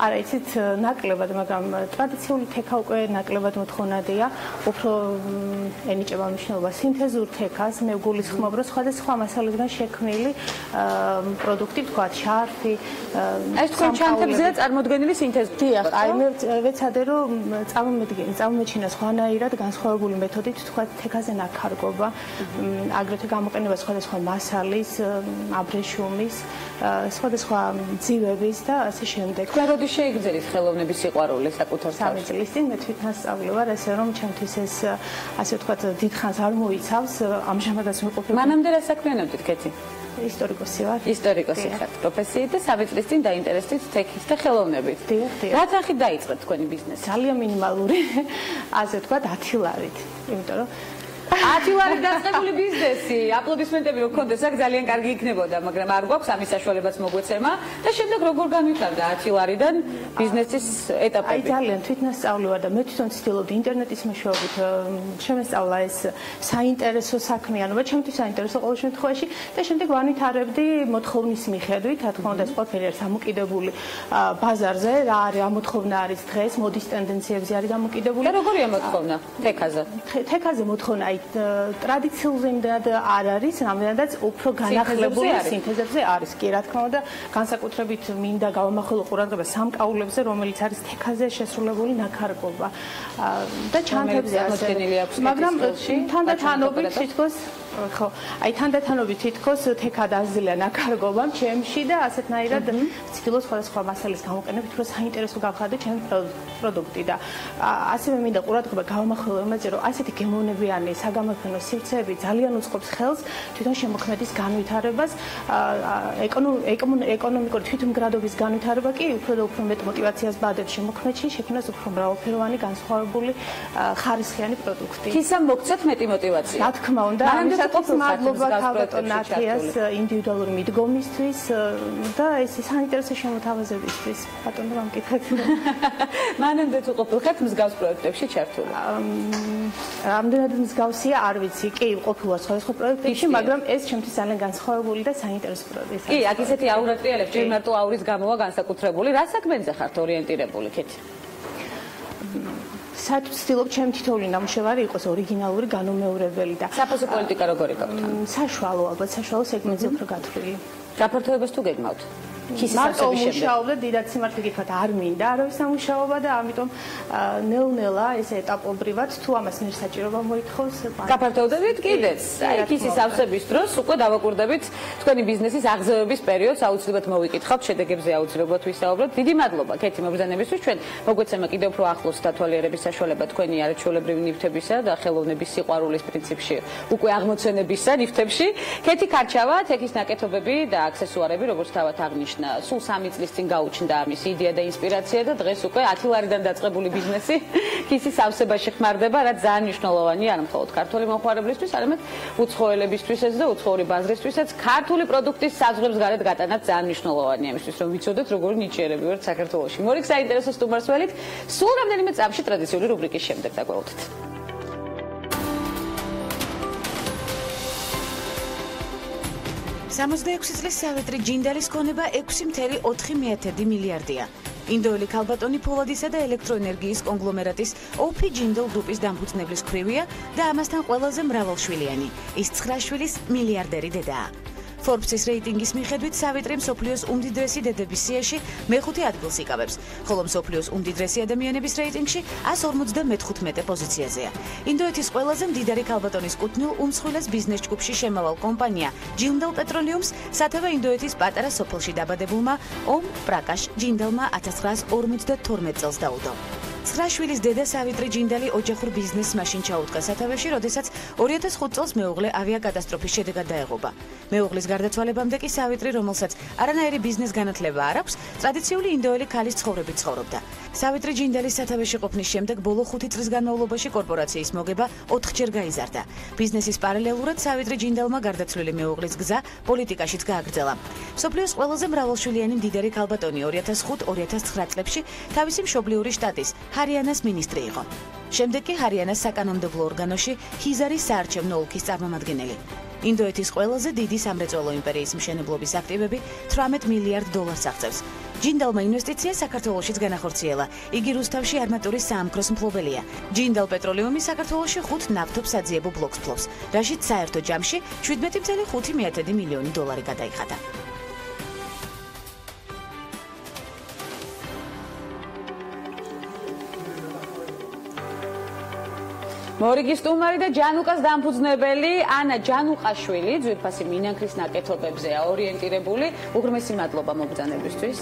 არა, იცით, ნაკლებად, მაგრამ ტრადიციული თექა უკვე ნაკლებად მოთხოვნადია. უფრო ენიჭება მნიშვნელობა სინთეზურ თექას, მე გულისხმობ, რომ სხვადასხვა მასალისგან შექმნილი პროდუქტი, ვთქვათ, შარფი. ეს თქვენ ჩანთებზეა წარმოდგენილი სინთეზური. დიახ, აი მე ვეცადე, რომ წამომეჩინა სხვანაირად განსხვავებული მეთოდით, ვთქვათ, თექაზე ნაქარგობა. აგრეთვე გამოყენება სხვადასხვა მასალის, აბრეშუმის, სხვადასხვა ძივების და ასე შემდეგ. თქვენ როდის შეიგრძელით ხელოვნების სიყვარული საკუთარ თავში? 3 წლის წინ მე თვითონ სწავლე ვარ, ესე რომ ჩემთვის ეს ასე ვთქვათ დიდხანს არ მოიცავს, ამჟამადაც ვიყოფები. მანამდე რა საქმიანობდით ქეთი? ისტორიკოსი ვარ. ისტორიკოსი ხართ პროფესიით და 3 წლის წინ დაინტერესდით თექის და ხელოვნებით. დიახ. რა თანხით დაიწყეთ თქვენი ბიზნესი? ძალიან მინიმალური, ასე ვთქვათ, 10 ლარით. იმიტომ რომ 10 ლარით დაწყებული ბიზნესი, აპლოდისმენტები რო გქონდეს, აქ ძალიან კარგი იქნებოდა, მაგრამ არ გვაქვს ამის საშუალებაც მოგვეცემა და შემდეგ როგორ გამიხარდა 10 ლარიდან ბიზნესის ეტაპები? აი ძალიან თვითონ სწავლე ვარ და მე თვითონ ვცდილობდი ინტერნეტის მეშვეობით შემესწავლა ეს საინტერესო საქმიანობა, ჩემთვის საინტერესო ყოველ შემთხვევაში და შემდეგ ვანვითარებდი მოთხოვნის მიხედვით, რა თქმა უნდა, ეს ყველაფერი არის დამოკიდებული ბაზარზე, რა არის ამოთხოვნა არის დღეს, მოდის ტენდენციებზე არის დამოკიდებული. და როგორია მოთხოვნა თექაზე? თექაზე მოთხოვნა აი ტრადიციულზე იმდენად არ არის, რამდენადაც უფრო განახლებული სინთეზებზე არის. კი, რა თქმა უნდა, განსაკუთრებით მინდა გავამახვილო ყურადღება სამკაულებზე, რომელიც არის თექაზე შესრულებული ნაქარგობა და ჩანთებზე აღმოჩენილი აქვს. მაგრამ თანდათანობით თითქოს ხო, აი თანდათანობით თითქოს თექა დაძლილა ნაქარგობამ ჩემში და ასეთნაირად ვცდილობ სხვადასხვა მასალის გამოყენებით, რომ საინტერესო გავხადო ჩემი პროდუქტი და ასევე მინდა ყურადღება გავამახვილო იმაზე, რომ ასეთი გემოვნებიანი საგამოფენო სივრცეები ძალიან უწყობს ხელს თვითონ შემოქმედის განვითარებას, ეკონომიკური თვითმგრადობის განვითარება კი უფრო და უფრო მეტ მოტივაციას ბადებს შემოქმედში, შექმნას უფრო მრავალფეროვანი განსხვავებული ხარისხიანი პროდუქტი. ქისამ მოგცეთ მეტი მოტივაცია. რა თქმა უნდა, ამისათვის მადლობა ქალბატონ ნათიას ინდივიდუალური მიდგომისთვის და ეს საინტერესო შემოთავაზებისთვის. ბატონო, გამკითხეთ. მანამდე თუ ყოფილიყავთ მსგავს პროექტებში ჩართული? რამდენად მსგავსია, არ ვიცი. კი, ყოფილა სხვადასხვა პროექტებში, მაგრამ ეს ჩემთვის ძალიან განსხვავებული და საინტერესო პროექტია. კი, აქ ისეთი აურა ტრიალებს, ჯერ მარტო აურის გამოვა განსაკუთრებული. რა საქმეზე ხართ ორიენტირებული ქეთი? საცდილობ ჩემ თითოეული ნამუშევარი იყოს ორიგინალური, განუმეორებელი და საფოსო პოლიტიკა როგორი გაქვთ? საშუალო, ალბათ საშუალო სეგმენტზე უფრო გათვლილი. გაფართოებას თუ გეგმავთ? მარტო მუშაობდა, დიდად სიმართლე გითხრათ, არ მინდა არავის სამუშაობა და ამიტომ ნელ-ნელა ეს ეტაპობრივად თუ ამას მე საჭიროება მოითხოვს. გაფართოვდებით კიდეც? აი ქისის ავსების დროს უკვე დავაკვირდებით თქვენი ბიზნესის აღზევების პერიოდს, აუცილებლად მოვიკითხავთ, შედეგებზე აუცილებლად ვისაუბროთ. დიდი მადლობა ქეთი მობრძანებისთვის, ჩვენ მოგვეცემა კიდევ უფრო ახლოს დათვალიერების საშუალება თქვენი არაჩვეულებრივი ნივთებისა და ხელოვნების სიყვარულის პრინციპში უკვე აღმოცენებისა ნივთებში. ქეთი ქარჩავა, თექის ნაკეთობები და აქსესუარები, როგორც თავად აღნიშნა, სულ 3 წლის წინ გაუჩნდა ამის იდეა და ინსპირაცია და დღეს უკვე 10 ლარიდან დაწყებული ბიზნესი ქისის ავსებაში ხმარდება, რაც ძალიან მნიშვნელოვანია არა მხოლოდ ქართული მომხმარებლისთვის, არამედ უცხოელებისთვისაც და უცხოური ბაზრისთვისაც ქართული პროდუქტის საზღვრებს გარეთ გატანაც ძალიან მნიშვნელოვანია იმისთვის, რომ ვიცოდეთ როგორი ნიჭიერები ვართ საქართველოში. მორიგ საინტერესო სტუმარს ველით, სულ რამდენიმე წამში ტრადიციული რუბრიკის შემდეგ დაგველოდით. 66 წლის სავეტრი ჯინდალის ქონება 6.4 მილიარდია. ინდოელი ქალბატონი ფოლადისა და ელექტროენერგიის კონგლომერატის OP ჯინდალ გრუპის დამფუძნებლის ქვრივია და ამასთან ყველაზე მრავალშვილიანი. ის 9 შვილის მილიარდერი დედაა. Forbes-ის რეიტინგის მიხედვით სავეტრი მსოფლიოს უმდიდრესი დედების სიაში მე-5 ადგილს იკავებს, ხოლო მსოფლიოს უმდიდრესი ადამიანების რეიტინგში 155 პოზიციაზეა. ინდოეთის ყველაზე მდიდარი ქალბატონის კუთვნილ უმსხვილეს ბიზნეს ჯგუფში შემავალ კომპანია ჯინდალ პეტროლიუმს სათავე ინდოეთის პატარა სოფელში დაბადებულმა ომ პრაკაშ ჯინდალმა 1952 წელს დაუდო. 9 შვილის დედა სავიტრი ჯინდალი ოჯახურ ბიზნესს მაშინ ჩაუდგა სათავეში, როდესაც 2005 წელს მეუღლე ავიაკატასტროფის შედეგად დაეღობა. მეუღლის გარდაცვალებამდე კი სავიტრი, რომელსაც არანაირი ბიზნეს განათლება არ აქვს, ტრადიციული ინდოელი ქალის ცხოვრებით ცხოვრობდა. სავიტრი ჯინდალის სათავეში ყოფნის შემდეგ ბოლო 5 წლის განმავლობაში კორპორაციის მოგება 4-ჯერ გაიზარდა. ბიზნესის პარალელურად სავიტრი ჯინდალმა გარდაცვლილი მეუღლის გზა პოლიტიკაშიც გააგრძელა. მსოფლიოს ყველაზე მრავალშვილიანი მდიდარი ქალბატონი 2005-2009 წლებში თავისი მშობლიური შტატის ჰარიანას მინისტრი იყო. შემდეგ კი ჰარიანას საკანონმდებლო ორგანოში ჰიზარის საარჩევნო ოლქის წარმომადგენელი. ინდოეთის ყველაზე დიდი სამრეწველო იმპერიის მშენებლობის აქტივები 18 მილიარდ დოლარს აღწევს. ჯინდალმა ინვესტიცია საქართველოშიც განახორციელა. იგი რუსთავში არმატურის საამქროს მფლობელია. ჯინდალ პეტროლიუმი საქართველოში 5 ნავთობსაძიებო ბლოკს ფლობს, რაშიც საერთო ჯამში 17,5 მილიონი დოლარი გადაიხადა. მორიგი სტუმარი და ჯანუკას დამფუძნებელი ანა ჯანუყაშვილი ძვირფასი მინანქრის ნაკეთობებზეა ორიენტირებული. უღრმესი მადლობა მობრძანებისთვის.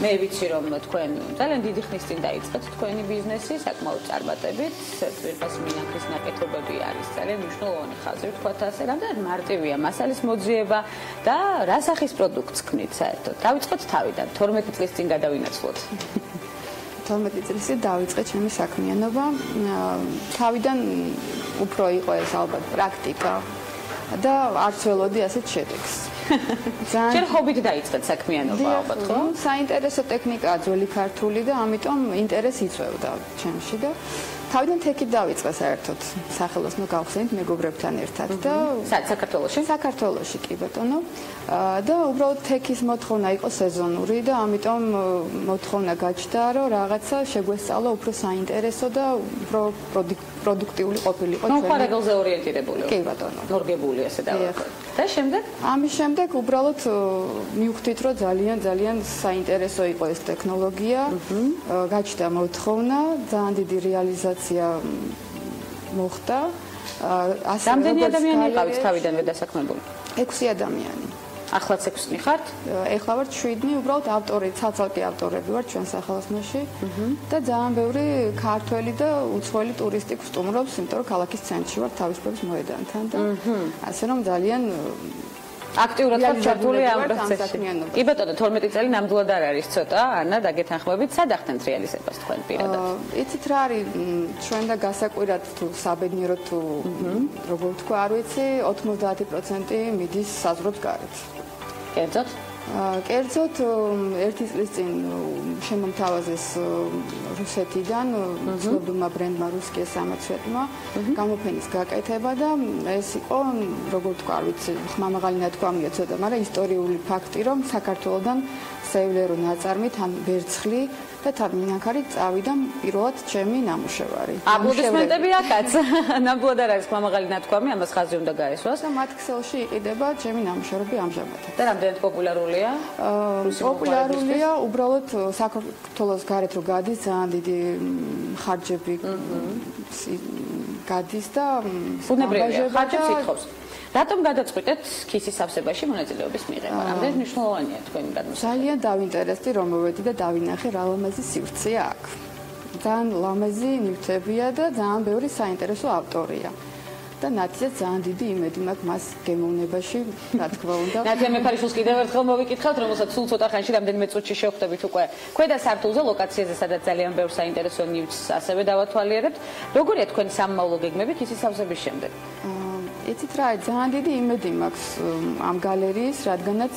მე ვიცი რომ თქვენ ძალიან დიდი ხნის წინ დაიწყეთ თქვენი ბიზნესი, საკმაოდ წარმატებით. ძვირფასი მინანქრის ნაკეთობები არის ძალიან მნიშვნელოვანი ხაზი, ვთქვათ ასე, რამდენად მარტივია მასალის მოძიება და რა სახის პროდუქტს ქმნით საერთოდ. დავიწყოთ თავიდან, 12 წლის წინ გადავინაცვლოთ. 12 წელს დავიწყე ჩემი საქმიანობა. თავიდან უფრო იყო ეს ალბათ პრაქტიკა და არც ველოდი ასეთ შედეგს. შენ ხობით დაიწყეთ საქმიანობა ალბათ, ხო? საინტერესო ტექნიკაა ძველი ქართული და ამიტომ ინტერესი იწვევდა ჩემში და თავიდან თექით დავიწყე საერთოდ სახელოსნო გავხსენით მეგობრებთან ერთად და საქართველოში? საქართველოში კი ბატონო. და უბრალოდ თექის მოთხოვნა იყო სეზონური და ამიტომ მოთხოვნა გაჩნდა რომ რაღაცა შეგვესწავლა უფრო საინტერესო და უფრო პროდუქტიული ყოფილიყო ჩვენ. მოხარებელზე ორიენტირებული. კი ბატონო. მორგებული ასე დავაყოთ. და შემდეგ? ამის შემდეგ უბრალოდ მივხვდით რომ ძალიან საინტერესო იყო ეს ტექნოლოგია. გაჩნდა მოთხოვნა, ძალიან დიდი რეალიზაცია მოხდა. რამდენი ადამიანი იყავით თავიდანვე დასაქმებული? 6 ადამიანი. ახლაც 6 ხართ? ეხლა ვართ 7, უბრალოდ ავტორი, ცალ-ცალკე ავტორები ვართ ჩვენ სახელოსნოში და ძალიან ბევრი ქართველი და უცხოელი ტურისტი გვსტუმრობს, იმიტომ რომ ქალაქის ცენტრში ვართ თავისუფლების მოედანთან და ასე რომ ძალიან აქტიურად ხართ ჩართული ამ პროცესში. კი ბატონო, 12 წელი ნამდვილად არ არის ცოტა, ანა დაგეთანხმებით, სად ახდენთ რეალიზებას თქვენ პირადად? იცით რა არის, ჩვენ და გასაკვირად თუ საბედნიეროდ თუ როგორ ვთქვა, არ ვიცი, 90% მიდის საზღვრებს გარეთ. კერძოდ? კერძოდ 1 წლის წინ შემომთავაზეს რუსეთიდან ცნობილმა ბრენდმა რუსკია სამაცვეტმა გამოფენის გაკეთება და ეს იყო როგორ ვთქვა, არ ვიცი, ხმამაღალი ნათქვამია ცოტა, მაგრამ ისტორიული ფაქტი, რომ საქართველოდან საევლერო ნაწარმით ან ვერცხლი და თან მინანქარი წავიდა პირველად ჩემი ნამუშევარი. აპლოდისმენტები აკაც. ნამდვილად არ არის ხმამაღალი ნათქვამი, ამას ხაზი უნდა გაესვას. და მათ ქსელში იყიდება ჩემი ნამუშევრები ამჟამად. და რამდენად პოპულარულია? პოპულარულია, უბრალოდ საქართველოს გარეთ რო გადის, ძალიან დიდი ხარჯები გადის და ბუნებრივია, ხარჯებს ითხოვს. რატომ გადაწყვიტეთ ქისის სავსებაში მონაწილეობის მიღება? რამდენად მნიშვნელოვანია თქვენი გადმოსვლა? ძალიან დავინტერესდი რომ მოვედი და დავინახე რა ლამაზი სივრცეა აქ. ძალიან ლამაზი ნივთებია და ძალიან ბევრი საინტერესო ავტორია. და ნათიას ძალიან დიდი იმედი მაქვს მას გემოვნებაში, რა თქმა უნდა. ნათია მეფარიშვილს კიდევ ერთხელ მოვიკითხავთ, რომელსაც სულ ცოტა ხანში რამდენიმე წუთში შევხვდებით უკვე ქვედა სართულზე ლოკაციაზე, სადაც ძალიან ბევრ საინტერესო ნივთს ასევე დავათვალიერებთ. როგორია თქვენი სამმავლო გეგმები ქისის სავსების შემდეგ? იცით რა, ძალიან დიდი იმედი მაქვს ამ გალერიის, რადგანაც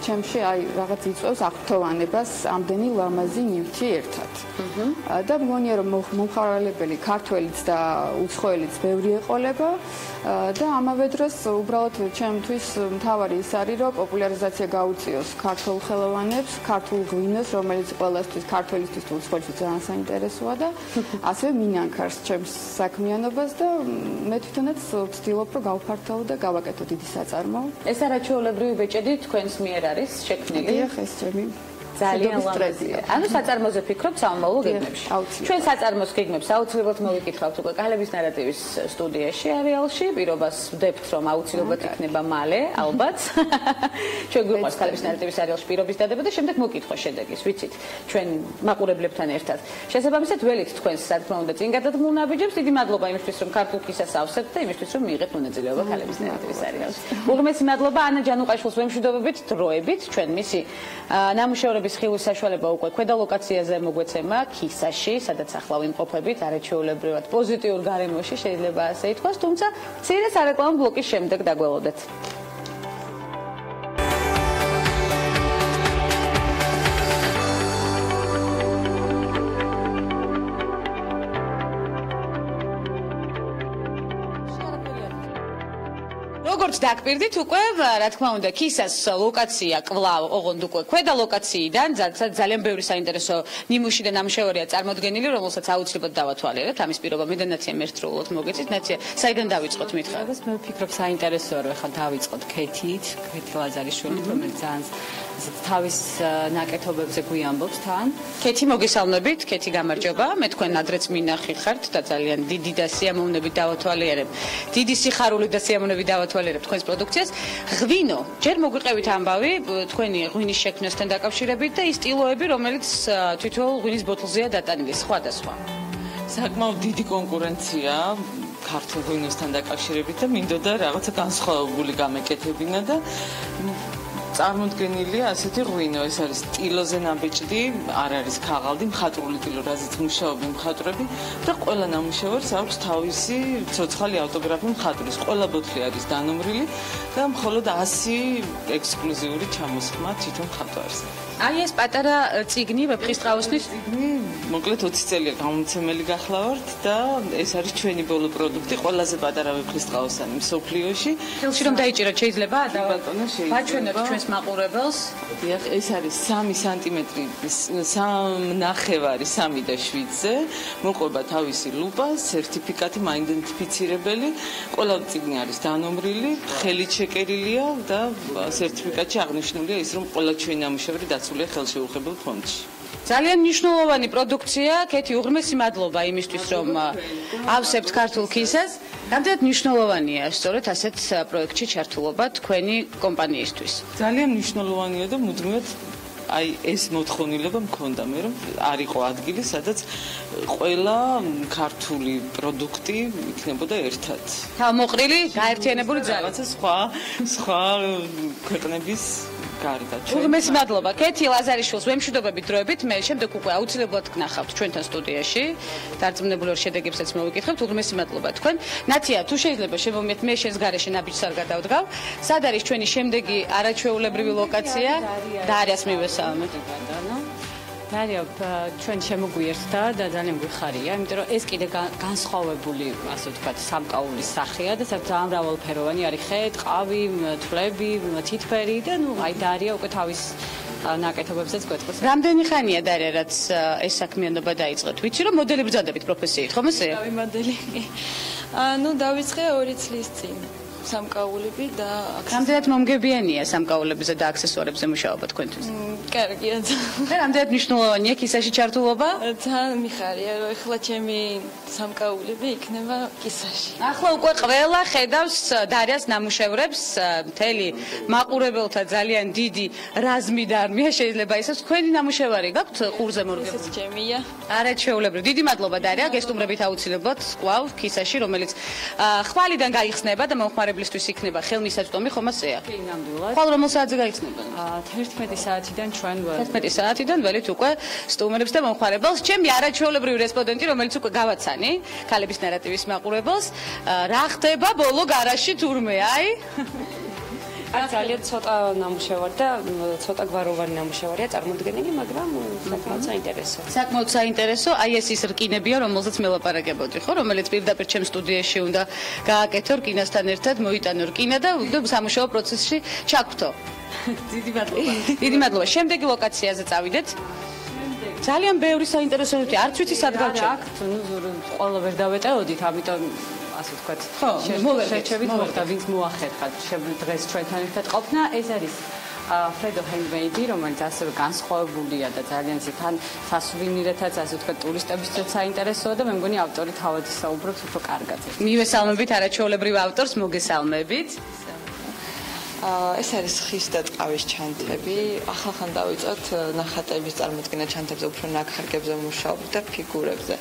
ჩემში რაღაც იწვევს აღფრთოვანებას ამდენი ლამაზი ნივთი ერთად. და მგონია რომ მომხმარებელი ქართველიც და უცხოელიც ბევრი ეყოლება და ამავე დროს უბრალოდ ჩემთვის მთავარი ის არის რომ პოპულარიზაცია გაუწიოს ქართულ ხელოვანებს, ქართულ ღვინოს, რომელიც ყველასთვის ქართველისთვის თუ უცხოელისთვის ძალიან საინტერესოა და ასევე მინანქარს ჩემს საქმიანობას და მე თვითონაც ვცდილობ რომ გავფართოვო და გავაკეთო დიდი საწარმო. ეს არაჩვეულებრივი ბეჭედი თქვენს მიერ არის შექმნილი? დიახ, ეს ჩემი. ძალიან ლამაზია. ანუ საწარმოზე ფიქრობთ სამომავლო გეგმებში. ჩვენ საწარმოს გეგმებს აუცილებლად მოვიკითხავთ უკვე კალების ნარატივის სტუდიაში არეალში. პირობას ვდებთ, რომ აუცილებლად იქნება მალე, ალბათ. ჩვენ გვიყვარს კალების ნარატივის არეალში პირობის დადება და შემდეგ მოკითხვა შედეგის, ვიცით, ჩვენ მაყურებლებთან ერთად. შესაბამისად, ველით თქვენს სათქმე უნდა წინ გადადგმულ ნაბიჯებს. დიდი მადლობა იმისთვის, რომ ქართულ კისას ავსებთ და იმისთვის, რომ მიიღეთ მონაწილეობა კალების ნარატივის არეალში. უღრმესი მადლობა ანა ჯანუყაშვილს ვემშვიდობებით დროებით, ჩვენ მისი ნამუშევრების ხილვის საშუალება უკვე ქვედა ლოკაციაზე მოგვეცემა ქისაში, სადაც ახლა ვიმყოფებით არაჩვეულებრივად პოზიტიურ გარემოში, შეიძლება ასე ითქვას, თუმცა მცირე სარეკლამო ბლოკის შემდეგ დაგველოდეთ. როგორც დაგპირდით უკვე, რა თქმა უნდა, ქისას ლოკაცია კვლავ ოღონდ უკვე ქვედა ლოკაციიდან ძალიან ბევრი საინტერესო ნიმუში და ნამუშევარია წარმოდგენილი, რომელსაც აუცილებლად დავათვალიერებთ. ამის პირობა მინდა ნაცია მერტრულოთ მოგეცით. ნაცია, საიდან დავიწყოთ მითხრა? მე ვფიქრობ საინტერესოა რომ ახლა დავიწყოთ ქეთით, ქეთი ლაზარიშვილით, რომელიც ძალიან თავის ნაკეთობებზე გვიამბობს თან. ქეთი მოგესალმებით, ქეთი გამარჯობა. მე თქვენ ადრეც მინახი ხართ და ძალიან დიდი და სიამოვნებით დავათვალიერებ. დიდი სიხარული და სიამოვნებით დავათვალიერებ თქვენს პროდუქციას. ღვინო, ჯერ მოგვიყევით ამბავი თქვენი ღვინის შექმნასთან დაკავშირებით და ის სტილოები, რომელიც თითოეულ ღვინის ბოთლზეა დატანილი, სხვადასხვა. საკმაოდ დიდი კონკურენცია ქართულ ღვინოსთან დაკავშირებით და მინდოდა რაღაცა განსხვავებული გამეკეთებინა და წარმოდგენილია ასეთი ღვინო, ეს არის ტილოზე ნაბეჭდი, არ არის ქაღალდი, მხატვრული ტილო, რაზეც მუშაობენ მხატვრები და ყველა ნამუშევარს აქვს თავისი ცოცხალი ავტოგრაფი მხატვრის. ყველა ბოთლი არის დანომრილი და მხოლოდ 100 ექსკლუზიური ჩამოსხმა თვითონ მხატვარს. აი ეს პატარა წიგნი ვეფხისტყაოსნის წიგნი, მოკლედ 20 წელია გამომცემელი გახლავართ და ეს არის ჩვენი ბოლო პროდუქტი, ყველაზე პატარა ვეფხისტყაოსანი მსოფლიოში. ხელში რომ დაიჭიროთ შეიძლება? ბატონო, შეიძლება. ვაჩვენებთ ჩვენს მაყურებელს. ეს არის 3 სანტიმეტრი, 3.5 3.7-ზე. მოყვება თავისი ლუპა, სერტიფიკატი, მაიდენტიფიცირებელი. ყველა წიგნი არის დანომრილი, ხელით შეკერილია და სერტიფიკატში აღნიშნულია ის, რომ ყველა ჩვენი ნამუშევარი დაცულია ხელშეუხებელ ფონდში. ძალიან მნიშვნელოვანი პროდუქცია, ქეთი უღრმესი მადლობა იმისთვის, რომ ავსებთ ქართულ ქისას. რამდენად მნიშვნელოვანია სწორედ ასეთ პროექტში ჩართულობა თქვენი კომპანიისთვის? ძალიან მნიშვნელოვანია და მუდმივად აი ეს მოთხოვნილება მქონდა მე რომ არ იყო ადგილი, სადაც ყველა ქართული პროდუქტი იქნებოდა ერთად. თავმოყრილი, გაერთიანებული ძალა. რაღაცა სხვა ქვეყნების გარდა. უღრმესი მადლობა. ქეთი ლაზარიშვილს ვემშვიდობებით დროებით. მე შემდეგ უკვე აუცილებლად გნახავთ ჩვენთან სტუდიაში. დარწმუნებული ვარ შედეგებსაც მოვიკითხებთ. უღრმესი მადლობა თქვენ. ნათია, თუ შეიძლება შემომიეთ მე შენს გარეშე ნაბიჯს არ გადავდგავ. სად არის ჩვენი შემდეგი არაჩვეულებრივი ლოკაცია? დარიას მივესალმეთ. დარია, ჩვენ შემოგვიერთდა და ძალიან გვიხარია, იმიტომ რომ ეს კიდე განსხვავებული, ასე ვთქვათ, სამკაულის სახეა და ძალიან მრავალფეროვანი არის ხე, ტყავი, თვლები, თითფერი და ნუ აი დარია უკვე თავის ნაკეთობებზეც გვეტყვის. რამდენი ხანია დარია, რაც ეს საქმიანობა დაიწყეთ? ვიცი რომ მოდელი ბრძანდებით პროფესიით, ხომ ესეა? დავი მოდელი. ნუ დავიწყე 2 წლის წინ. სამკაულები და რამდენად მომგებიანია სამკაულებზე და აქსესუარებზე მუშაობა თქვენთვის? კარგია. და რამდენად მნიშვნელოვანია ქისაში ჩართულობა? ძალიან მიხარია, რომ ეხლა ჩემი სამკაულები იქნება ქისაში. ახლა უკვე ყველა ხედავს დარიას ნამუშევრებს, მთელი მაყურებელთა ძალიან დიდი რაზმი და არმია შეიძლება ისე თქვენი ნამუშევარი გაქვთ ყურზე მორგებული? ეს ჩემია. არაჩვეულებრივ. დიდი მადლობა დარია, გესტუმრებით აუცილებლად კვლავ ქისაში, რომელიც ხვალიდან გაიხსნება და მომხმარებლისთვის იქნება ხელმისაწვდომი, ხომ ასეა? კი, ნამდვილად. ხვალ რომელ საათზე გაიხსნება? 11 საათიდან ჩვენ 11 საათიდან ველით უკვე სტუმრებს და მომხმარებელს. ჩემი არაჩვეულებრივი რესპონდენტი, რომელიც უკვე გავაცანი, ქალების ნარატივის მაყურებელს, რა ხდება ბოლო გარაში თურმე, აი? ძალიან ცოტა ნამუშევარი და ცოტა გვაროვანი ნამუშევარია წარმოდგენილი, მაგრამ საკმაოდ საინტერესო. საკმაოდ საინტერესო, აი ეს ის რკინებია, რომელზეც მე ლაპარაკებოდი, ხო, რომელიც პირდაპირ ჩემ სტუდიაში უნდა გააკეთო რკინასთან ერთად, მოიტანო რკინა და სამუშაო პროცესში ჩაგვთო. დიდი მადლობა. დიდი მადლობა. შემდეგი ლოკაციაზე წავიდეთ. ძალიან ბევრი საინტერესო ნივთი, არც ვიცი სად გავჩერდ. ყველა ვერ დავეტეოდით, ამიტომ ასე ვთქვათ, ხო, შევჩებით, მოხდა ვინც მოახერხა დღეს ჩვენთან ერთად ყოფნა. ეს არის Fredo handmade, რომელიც ასევე განსხვავებულია და ძალიან თან სასუვენირეთაც, ასე ვთქვათ, ტურისტებისთვის საინტერესოა და მე მგონი ავტორი თავად საუბრობს უფრო კარგად. მივესალმებით არაჩვეულებრივ ავტორს, მოგესალმებით. ეს არის ხის და ტყავის ჩანთები. ახალხან დავიწყოთ ნახატების წარმოქმნა ჩანთებზე, უფრო ნაქარგებზე მუშაობთ და ფიგურებზე.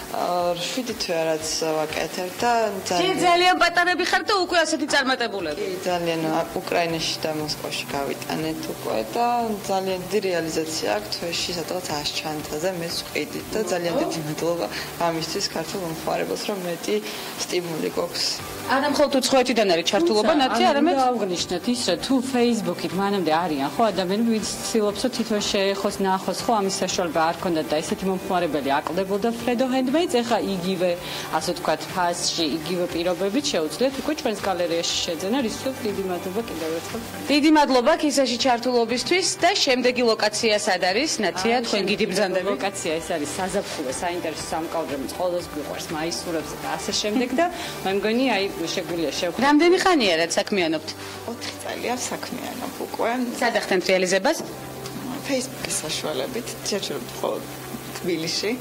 7 თვე რაც ვაკეთებ და ძალიან პატარები ხარ და უკვე ასეთი წარმატებულები. ძალიან უკრაინაში და მოსკოვში გავიტანეთ უკვე და ძალიან დიდი რეალიზაცია აქვს თვეში სადღაც 100 ჩანთაზე მე ვყიდით და ძალიან დიდი მადლობა ამისთვის ქართულ მომხმარებელს რომ მეტი სტიმული გვაქვს. არა მხოლოდ უცხოეთიდან არის ჩართულობა, ნათი არამედ აღვნიშნეთ ის რომ თუ Facebook-ით მანამდე არიან ხო ადამიანები ვინც ცდილობს რომ თვითონ შეეხოს ნახოს ხო ამის საშუალება არ ქონდათ და ესეთი მომხმარებელი აკლდებოდა Fredo handmade ეხა იგივე ასე ვთქვათ ფასში იგივე პირობებით შეუძლიათ უკვე ჩვენს გალერეაში შეძენა რისთვისაც დიდი მადლობა კიდევ ერთხელ. დიდი მადლობა ქისაში ჩართულობისთვის და შემდეგი ლოკაცია სად არის? ნათია თქვენ გიდი ბრძანდები. ლოკაცია ეს არის საზაფხულო საინტერესო სამკაულები ყოველს გვიყვარს მაისურებზე და ასე შემდეგ და მე მგონი აი შეგვიძლია შევხვდეთ. რამდენი ხანია რაც საქმიანობთ? 4 წელია საქმიანობ უკვე. სად ახდენთ რეალიზებას? Facebook-ის საშუალებით, ჯერჯერობით მხოლოდ თბილისში.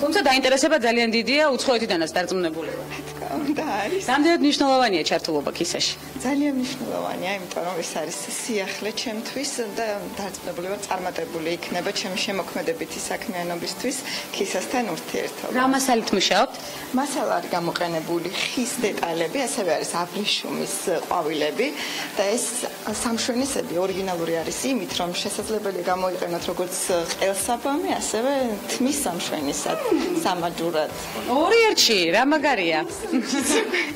თუმცა დაინტერესება ძალიან დიდია უცხოეთიდანაც დარწმუნებულება. და არის. რამდენად მნიშვნელოვანია ჩართულობა ქისაში? ძალიან მნიშვნელოვანია, იმიტომ რომ ეს არის სიახლე ჩემთვის და დარწმუნებულება წარმატებული იქნება ჩემი შემოქმედებითი საქმიანობისთვის ქისასთან ურთიერთობა. რა მასალით მუშაობთ? მასალა არის გამოყენებული ხის დეტალები, ასევე არის აბრეშუმის ყვავილები და ეს სამშვენისები ორიგინალური არის იმით, რომ შესაძლებელია გამოიყენოთ როგორც ყელსაბამი, ასევე თმის სამშვენისად, სამაჯურად. 2-1-ში, რა მაგარია.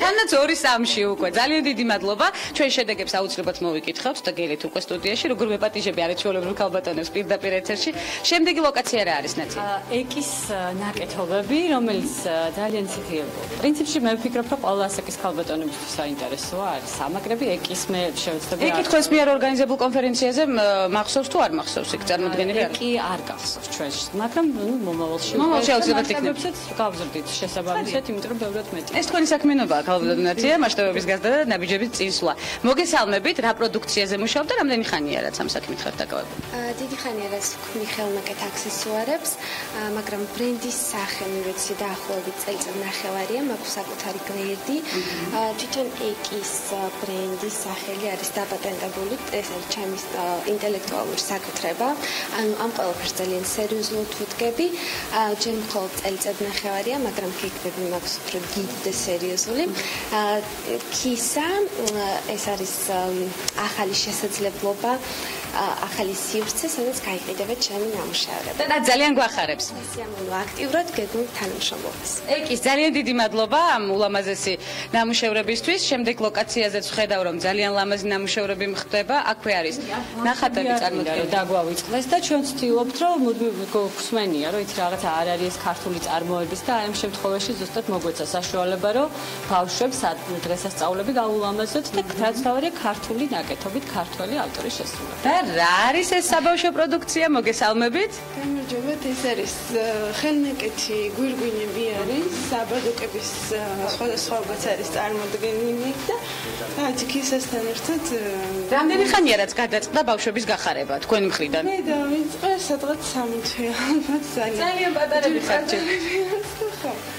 თანაც 2-3-ში უკვე. ძალიან დიდი მადლობა. ჩვენ შედეგებს აუცილებლად მოვიკითხავთ და გელით უკვე სტუდიაში, როგორ მეპატიჟები არაჩვეულებრივ ქალბატონებს პირდაპირ ეთერში. შემდეგი ლოკაცია რა არის ნაცი? ეკის ნაკეთობები, რომელიც ძალიან ციხეა. პრინციპში მე ვფიქრობ, რომ ყველა ასაკის ქალბატონებისთვის საინტერესოა არის სამაგრები ეკის მე შევეცდები. ეკი თქვენს მიერ ორგანიზებულ კონფერენციაზე მახსოვს თუ არ მახსოვს იქ წარმოდგენილი არის? ეკი არ გახსოვს ჩვენში, მაგრამ მომავალში აუცილებლად იქნება. გავზრდით შესაბამისად, იმიტომ რომ ბევრად მეტი. ეს თქვენი საქმიანობაა ქალბატონია, მასშტაბების გაზრდა და ნაბიჯების წინსვლა. მოგესალმებით, რა პროდუქციაზე მუშაობთ და რამდენი ხანია რაც ამ საქმით ხართ დაკავებული? დიდი ხანია რაც ვქმნი ხელნაკეთ აქსესუარებს, მაგრამ ბრენდის სახე მივეცი დაახლოებით წელიწად ნახევარია, მაქვს საკუთარი ბრენდი. თვითონ ეკის ბრენდის სახელი არის დაპატენტებული, ეს არის ჩემი ინტელექტუალური საკუთრება. ანუ ამ ყველაფერს ძალიან სერიოზულად ვუდგები. ჯერ მხოლოდ წელიწად ნახევარია, მაგრამ გიგდები მაქვს უფრო დიდი და სერიოზული. ქისა ეს არის ახალი შესაძლებლობა, ახალი სივრცე, სადაც გაიყიდებათ ჩემი ნამუშევრები. და ძალიან გვახარებს. სიამოვნო აქტიურად გეგმით თანამშრომლობას. ეკის ძალიან დიდი მადლობა ამ ულამაზესი ნამუშევრებისთვის. შემდეგ ლოკაციაზეც ვხედავ რომ ძალიან ლამაზი ნამუშევრები მხდება. აქვე არის ნახატები წარმოდგენილი. დაგვავიწყდეს და ჩვენ ვცდილობთ რომ გვსმენია რომ იცი რაღაცა არ არის ეს ქართული წარმოების და აი ამ შემთხვევაში ზუსტად მოგვეცა საშუალება რომ ბავშვებს დღესასწაულები გაულამაზოთ და რაც თავია ქართული ნაკეთობით ქართველი ავტორის შესრულება. და რა არის ეს საბავშვო პროდუქცია? მოგესალმებით. გამარჯობათ, ეს არის ხელნაკეთი გვირგვინები არის, საბადოკების სხვადასხვაობაც არის წარმოდგენილი და აი ქისასთან ერთად რამდენი ხანია რაც გადაწყდა ბავშვების გახარება თქვენი მხრიდან? მე დავიწყე სადღაც 3 თვე ალბათ ძალიან პატარები ხართ.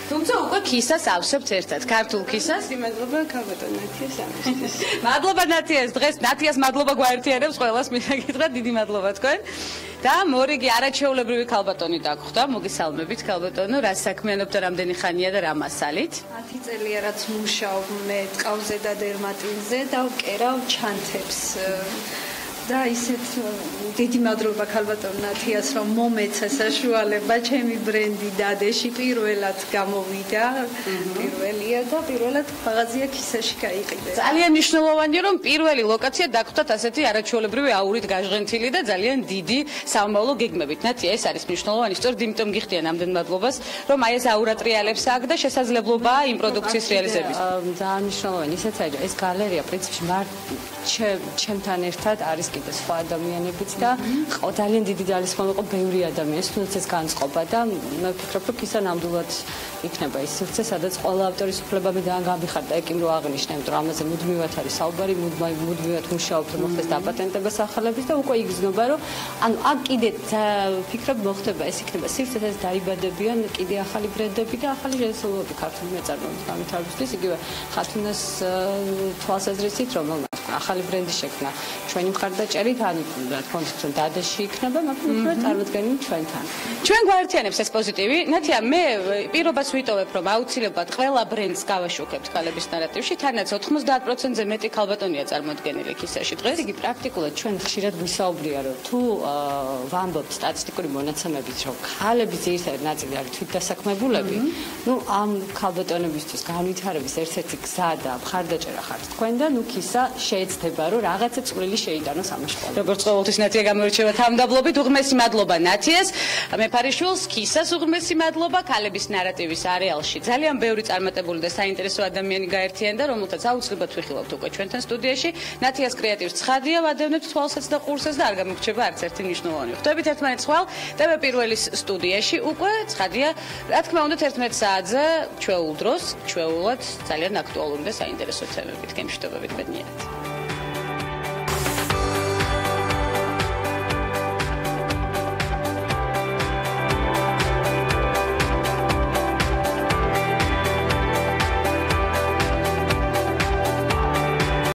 თუმცა უკვე ქისას ავსებთ ერთად, ქართულ ქისას. მადლობა ქალბატონ ნათიას ამისთვის. მადლობა ნათიას, დღეს ნათიას მადლობა გვაერთიანებს ყველას, მინდა გითხრა დიდი მადლობა თქვენ. და მორიგი არაჩვეულებრივი ქალბატონი დაგხვდა, მოგესალმებით ქალბატონო, რა საქმიანობთ და რამდენი ხანია და რა მასალით? 10 წელია რაც მუშაობ მე ტყავზე და დერმატინზე და ვკერავ ჩანთებს. და ისეთ დიდი მადლობა ქალბატონ ნათიას რომ მომეცა საშუალება ჩემი ბრენდი დადეში პირველად გამოვიდა პირველია და პირველად მაღაზია ქისაში გაიყიდა. ძალიან მნიშვნელოვანია რომ პირველი ლოკაცია დაგხვდათ ასეთი არაჩვეულებრივი აურით გაჟღენთილი და ძალიან დიდი სამომავლო გეგმებით. ნათია ეს არის მნიშვნელოვანი, სწორედ იმიტომ გიხდიან ამდენ მადლობას რომ აი ეს აურა ტრიალებს აქ და შესაძლებელობაა იმ პროდუქციის რეალიზების. ძალიან მნიშვნელოვანი ისეც არის ეს გალერეა პრინციპში ჩემთან ერთად არის კიდე სხვა ადამიანებიც და ძალიან დიდი ძალის ხომ იყო ბევრი ადამიანი, თუნდაც ეს განწყობა და მე ვფიქრობ, რომ ისა ნამდვილად იქნება ის სივრცე, სადაც ყველა ავტორის უფლებები გამიხარდა, ეკიმ რო აღნიშნა, იმიტომ რომ ამაზე მუდმივად არის საუბარი, მუდმივად მუშაობთ, რომ მოხდეს დაპატენტება სახელების და უკვე იგრძნობა, რომ ანუ აქ კიდე ვფიქრობ მოხდება, ეს იქნება სივრცე, სადაც დაიბადებიან კიდე ახალი ბრენდები და ახალი შესაძლებლობები ქართული მეწარმეობის განვითარებისთვის, იგივე ხათუნას თვალსაზრისით, რომ ახალი ბრენდი შექმნა ჩვენი მხარდაჭერით, ანუ რა თქმა უნდა, რომ დადაში იქნება, მაგრამ უფრო წარმოდგენილი ჩვენთან. ჩვენ გვაერთიანებს ეს პოზიტივი. ნათია, მე პირობას ვიტოვებ, რომ აუცილებლად ყველა ბრენდს გავაშუქებთ ქალების ნარატივში, თანაც 90%-ზე მეტი ქალბატონია წარმოდგენილი ქისაში დღეს. იგი პრაქტიკულად ჩვენ ხშირად ვისაუბრია, რომ თუ ვამბობთ სტატისტიკური მონაცემებით, რომ ქალების ძირითადად ნაწილი არის თვითდასაქმებულები, ნუ ამ ქალბატონებისთვის განვითარების ერთ-ერთი გზა და მხარდაჭერა ხართ თქვენ და ნუ ქისა შეეცდება, რომ რაღაცა წვლილი შეიტანოს ამ შეხებაში. როგორც ყოველთვის ნათია გამორჩევა თავმდაბლობით, უღმესი მადლობა ნათიას, მეფარიშვილს, ქისას უღმესი მადლობა, ქალების ნარატივის არეალში. ძალიან ბევრი წარმატებული და საინტერესო ადამიანი გაერთიანდა, რომელთაც აუცილებლად ვიხილავთ უკვე ჩვენთან სტუდიაში. ნათიას კრეატივს ცხადია, ვადევნებთ თვალსაც და ყურსაც და არ გამოგრჩება არც ერთი მნიშვნელოვანი. ხვდებით ერთმანეთს ხვალ TV პირველის სტუდიაში უკვე ცხადია, რა თქმა უნდა 11 საათზე ჩვეულ დროს, ჩვეულად ძალიან აქტუალური და საინტერესო თემებით გემშვიდობებით ბედნიერად.